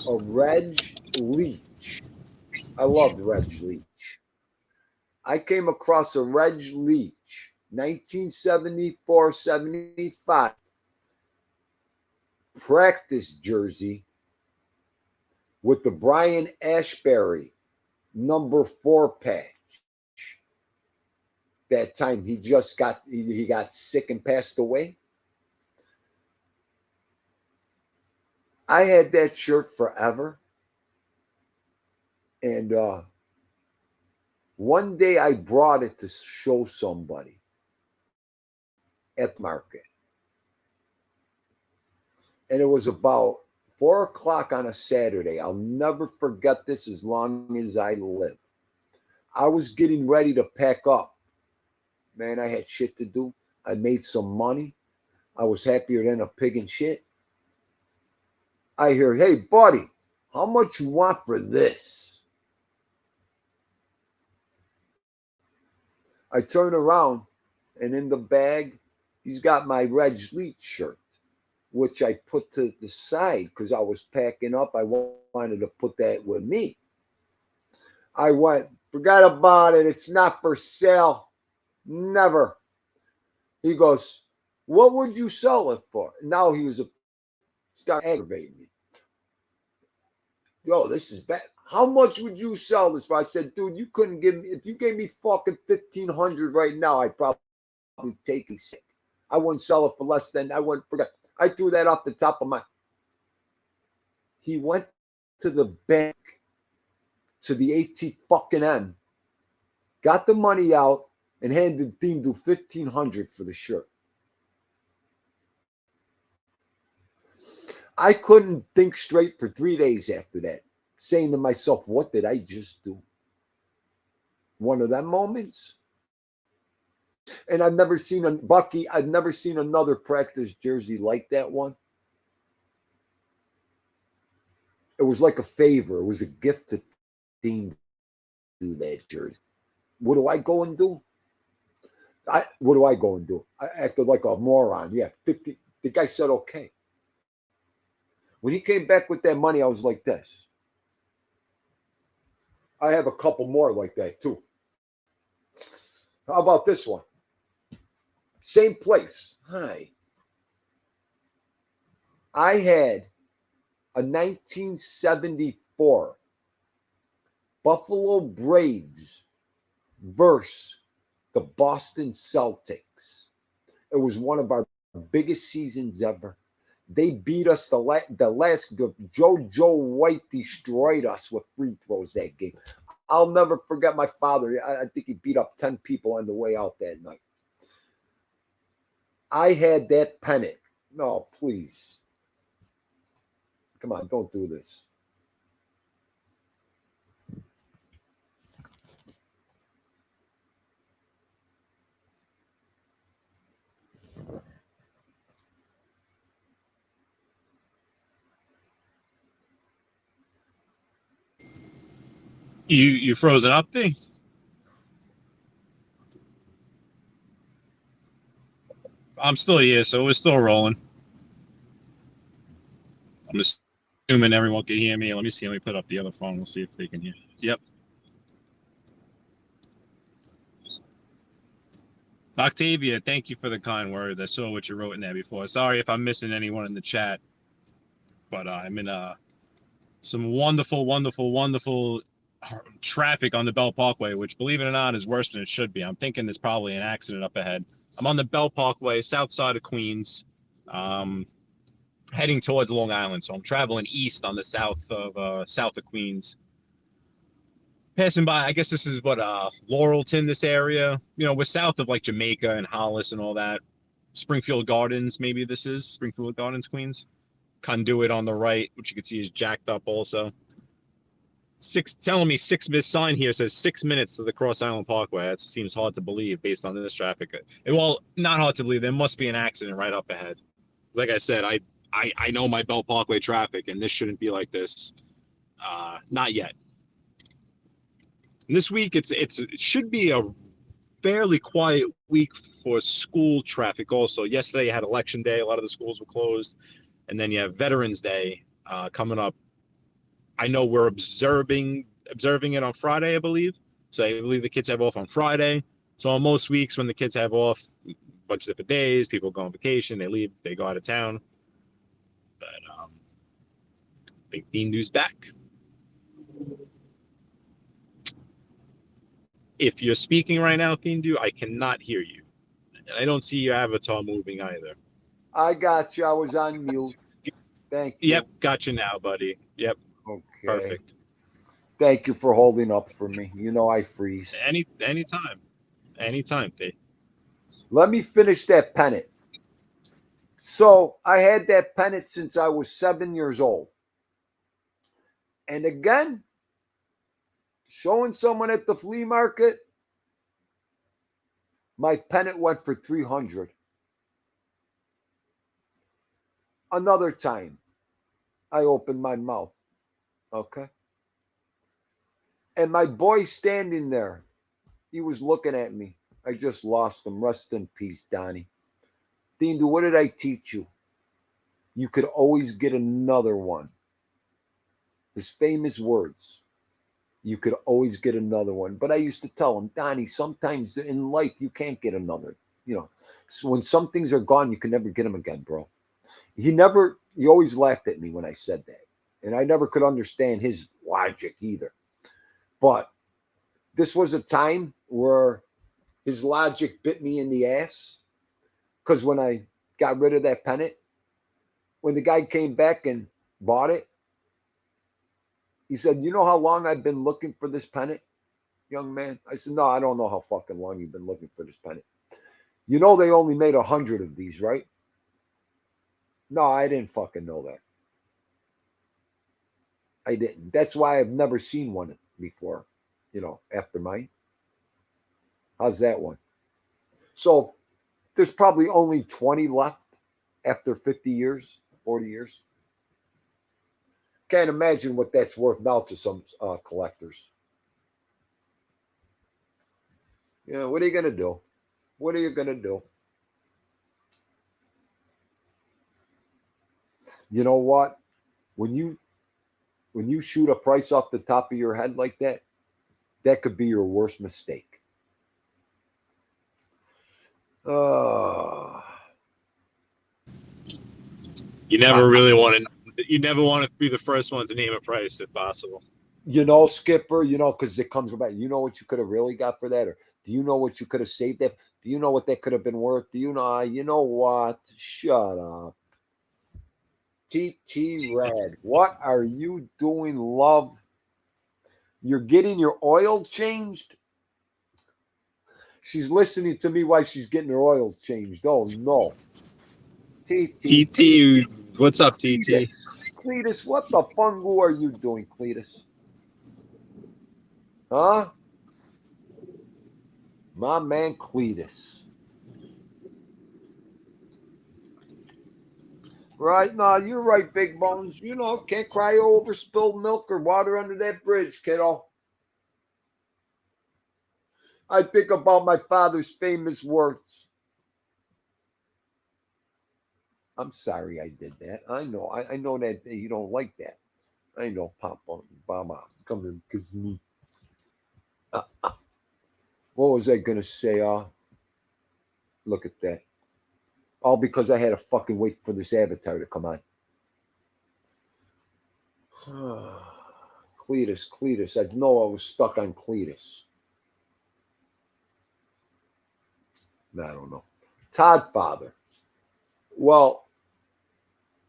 a Reg Leach. I loved Reg Leach. I came across a Reg Leach, 1974-75 practice jersey with the Brian Ashbury number 4 patch. That time he got sick and passed away. I had that shirt forever. And one day I brought it to show somebody at the market. And it was about 4 o'clock on a Saturday. I'll never forget this as long as I live. I was getting ready to pack up. Man, I had shit to do. I made some money. I was happier than a pig in shit. I hear, hey, buddy, how much you want for this? I turn around, and in the bag, he's got my Reg Leach shirt, which I put to the side because I was packing up. I wanted to put that with me. I went, forgot about it. It's not for sale. Never. He goes, what would you sell it for? Now he was start aggravating me. Yo, this is bad. How much would you sell this for? I said, dude, you couldn't give me, if you gave me fucking 1,500 right now, I'd probably take you sick. I wouldn't sell it for less than, I wouldn't forget. I threw that off the top of my. He went to the bank, to the ATM, got the money out, and handed Theendu 1,500 for the shirt. I couldn't think straight for 3 days after that, saying to myself, what did I just do? One of them moments. And I've never seen a Bucky, I've never seen another practice jersey like that one. It was like a favor. It was a gift to Theendu do that jersey. What do I go and do? What do I go and do? I acted like a moron. Yeah, 50. The guy said okay. When he came back with that money, I was like this. I have a couple more like that too. How about this one? Same place. Hi. I had a 1974 Buffalo Braves versus the Boston Celtics. It was one of our biggest seasons ever. They beat us the Joe White destroyed us with free throws that game. I'll never forget my father. I think he beat up 10 people on the way out that night. I had that pennant. No, please. Come on, don't do this. You frozen up, thing? I'm still here, so we're still rolling. I'm assuming everyone can hear me. Let me see. Let me put up the other phone. We'll see if they can hear. Yep. Octavia, thank you for the kind words. I saw what you wrote in there before. Sorry if I'm missing anyone in the chat, but I'm in some wonderful, wonderful, wonderful traffic on the Bell Parkway, which, believe it or not, is worse than it should be. I'm thinking there's probably an accident up ahead. I'm on the Bell Parkway, south side of Queens, heading towards Long Island. So I'm traveling east on the south of Queens. Passing by, I guess this is what Laurelton, this area. You know, we're south of like Jamaica and Hollis and all that. Springfield Gardens, maybe this is Springfield Gardens, Queens. Conduit on the right, which you can see is jacked up also. Telling me 6 minutes sign here says 6 minutes to the Cross Island Parkway. That seems hard to believe based on this traffic. Well, not hard to believe. There must be an accident right up ahead. Like I said, I know my Bell Parkway traffic, and this shouldn't be like this. Not yet. And this week, it should be a fairly quiet week for school traffic also. Yesterday, you had Election Day. A lot of the schools were closed. And then you have Veterans Day coming up. I know we're observing it on Friday, I believe. So I believe the kids have off on Friday. So on most weeks when the kids have off, a bunch of different days, people go on vacation, they leave, they go out of town. But I think Theendu's back. If you're speaking right now, Theendu, I cannot hear you. And I don't see your avatar moving either. I got you. I was on mute. Thank you. Yep, got you now, buddy. Yep. Okay. Perfect. Thank you for holding up for me. You know I freeze. Anytime. Anytime, Thee. Let me finish that pennant. So I had that pennant since I was 7 years old. And again, showing someone at the flea market, my pennant went for 300. Another time, I opened my mouth. Okay. And my boy standing there, he was looking at me. I just lost him. Rest in peace, Donnie. Theendu, what did I teach you? You could always get another one. His famous words. You could always get another one. But I used to tell him, Donnie, sometimes in life you can't get another. So when some things are gone, you can never get them again, bro. He always laughed at me when I said that. And I never could understand his logic either. But this was a time where his logic bit me in the ass. Because when I got rid of that pennant, when the guy came back and bought it, he said, "You know how long I've been looking for this pennant, young man?" I said, "No, I don't know how fucking long you've been looking for this pennant. You know they only made 100 of these, right?" "No, I didn't fucking know that. I didn't. That's why I've never seen one before, after mine. How's that one?" So there's probably only 20 left after 50 years, 40 years. Can't imagine what that's worth now to some collectors. What are you going to do? What are you going to do? You know what? When you shoot a price off the top of your head like that, that could be your worst mistake. Uh, You never really want to. You never want to be the first one to name a price, if possible. Skipper, because it comes about, what you could have really got for that? Or do you know what you could have saved that? Do you know what that could have been worth? Do you know what? Shut up. TT Rad, what are you doing, love? You're getting your oil changed? She's listening to me while she's getting her oil changed. Oh, no. TT, what's up, TT? Cletus, what the fungu are you doing, Cletus? Huh? My man Cletus. Right? No, you're right, Big Bones. Can't cry over spilled milk or water under that bridge, kiddo. I think about my father's famous words. I'm sorry I did that. I know. I know that you don't like that. I know, Papa, Mama, come in because me. What was I gonna say? Look at that. All because I had to fucking wait for this avatar to come on. Cletus. I know I was stuck on Cletus. I don't know. Todd Father. Well,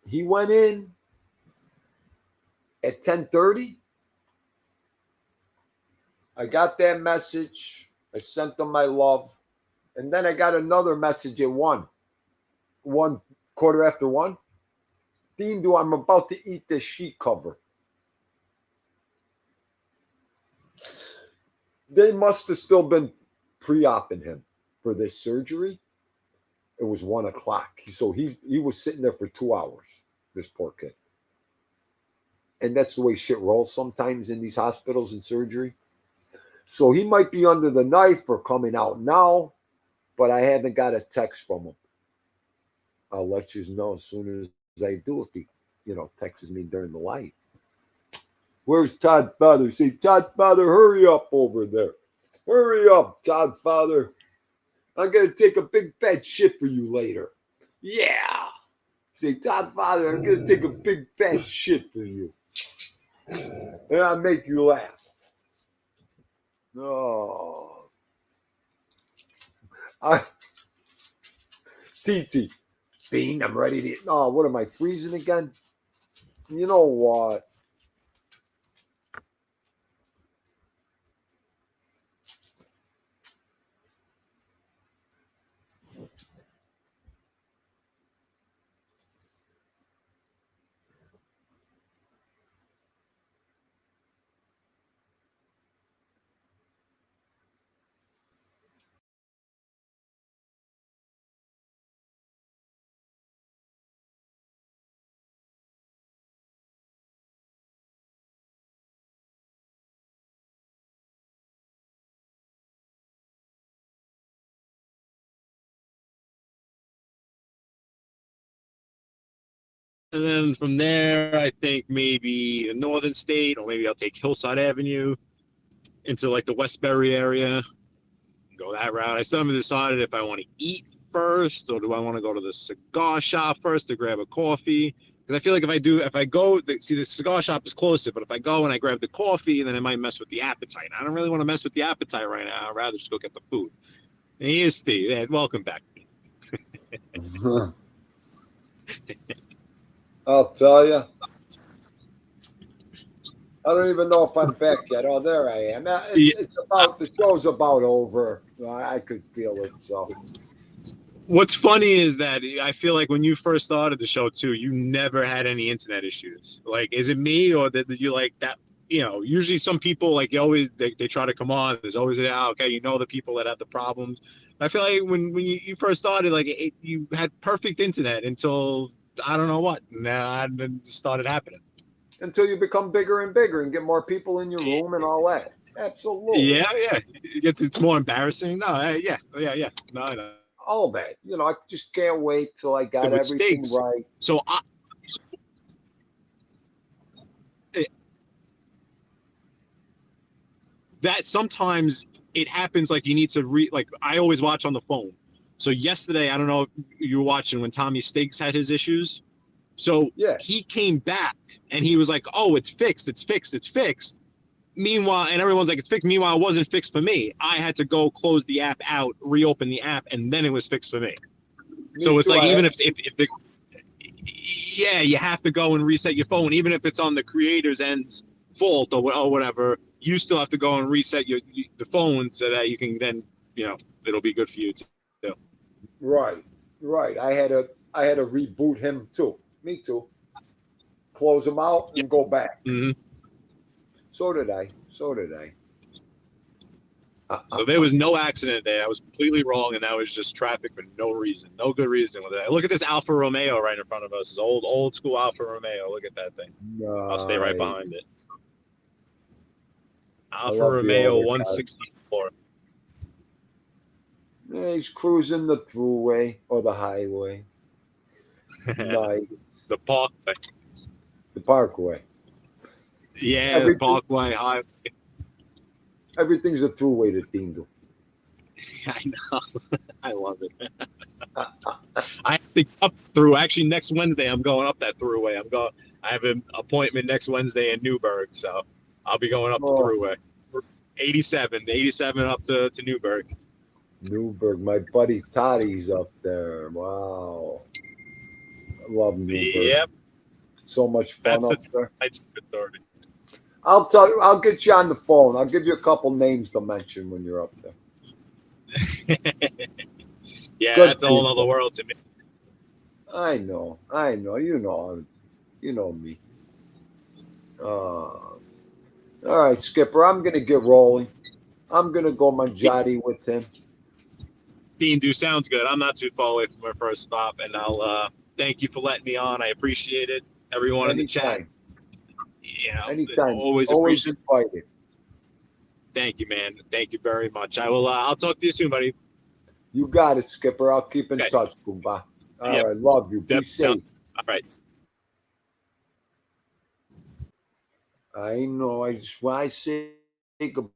he went in at 10:30. I got that message. I sent them my love. And then I got another message at 1 quarter after 1. Theendu, I'm about to eat this sheet cover. They must have still been pre-oping him for this surgery. It was 1 o'clock. So he was sitting there for 2 hours, this poor kid. And that's the way shit rolls sometimes in these hospitals and surgery. So he might be under the knife or coming out now, but I haven't got a text from him. I'll let you know as soon as I do if he, texts me during the live. Where's Todd Father? Say, Todd Father, hurry up over there. Hurry up, Todd Father. I'm going to take a big fat shit for you later. Yeah. Say, Todd Father, I'm going to take a big fat shit for you. And I'll make you laugh. Oh. TT. Bean, I'm ready to. Oh, what am I freezing again? You know what? And then from there, I think maybe the Northern State, or maybe I'll take Hillside Avenue into like the Westbury area. Go that route. I still haven't decided if I want to eat first or do I want to go to the cigar shop first to grab a coffee. Because I feel like if I go, see, the cigar shop is closer, but if I go and I grab the coffee, then it might mess with the appetite. I don't really want to mess with the appetite right now. I'd rather just go get the food. And here's Steve. Yeah, welcome back. I'll tell you. I don't even know if I'm back yet. Oh, there I am. It's about, the show's about over. I could feel it. So What's funny is that I feel like when you first started the show too, you never had any internet issues. Like, is it me or did you like that? You know, usually some people like they try to come on. There's always okay, you know the people that have the problems. I feel like when you first started, like you had perfect internet until I don't know what. Nah, then it started happening. until you become bigger and bigger and get more people in your room and all that. Absolutely. Yeah. It's more embarrassing. No, yeah. No. All that. I just can't wait till I got With everything steaks. right. So that sometimes it happens like you need to like I always watch on the phone. So yesterday, I don't know if you were watching when Tommy Steaks had his issues. So Yeah. he came back and he was like, "Oh, it's fixed. Meanwhile, and everyone's like, "It's fixed." Meanwhile, it wasn't fixed for me. I had to go close the app out, reopen the app, and then it was fixed for me. So it's like even if the you have to go and reset your phone, even if it's on the creator's end's fault or whatever. You still have to go and reset the phone so that you can then it'll be good for you too. Right. I had to reboot him too. Me too. Close him out and go back. Mm-hmm. So did I. So there was no accident there. I was completely wrong, and that was just traffic for no reason, no good reason with it. Look at this Alfa Romeo right in front of us. It's old school Alfa Romeo. Look at that thing. Nice. I'll stay right behind it. Alfa Romeo 164. Yeah, he's cruising the thruway or the highway. Nice. The Parkway. The Parkway. Yeah, the Parkway Highway. Everything's a throughway to Theendu. I know. I love it. I have to up through. Actually, next Wednesday, I'm going up that throughway. I have an appointment next Wednesday in Newburgh, so I'll be going up the throughway. 87 up to Newburgh. Newburgh, my buddy Toddy's up there. Wow, I love Newburgh. Yep, so much fun up there. That's a good story. I'll tell you. I'll get you on the phone. I'll give you a couple names to mention when you're up there. Yeah, good that's a whole other world to me. I know. You know me. All right, Skipper. I'm gonna get rolling. I'm gonna go manjari with him. Theendu sounds good. I'm not too far away from our first stop, and I'll thank you for letting me on. I appreciate it. Everyone in the chat. Anytime. Always invited. Thank you, man. Thank you very much. I will. I'll talk to you soon, buddy. You got it, Skipper. I'll keep in touch, Kumba. All right. Love you. Be safe. All right. I know. When I say goodbye,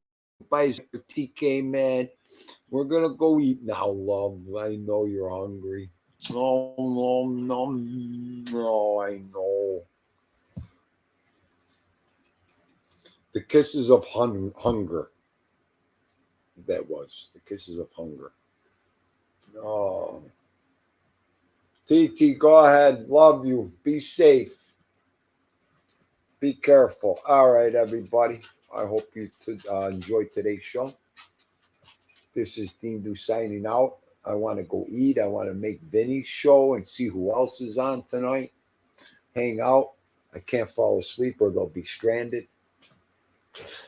TK, man, we're gonna go eat now, love. I know you're hungry. No, I know. The kisses of hunger. That was the kisses of hunger. Oh, TT, go ahead. Love you. Be safe. Be careful. All right, everybody. I hope you enjoyed today's show. This is Theendu signing out. I want to go eat. I want to make Vinny's show and see who else is on tonight. Hang out. I can't fall asleep or they'll be stranded.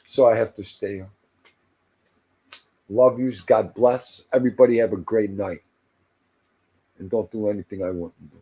So I have to stay up. Love yous. God bless. Everybody have a great night. And don't do anything I wouldn't do.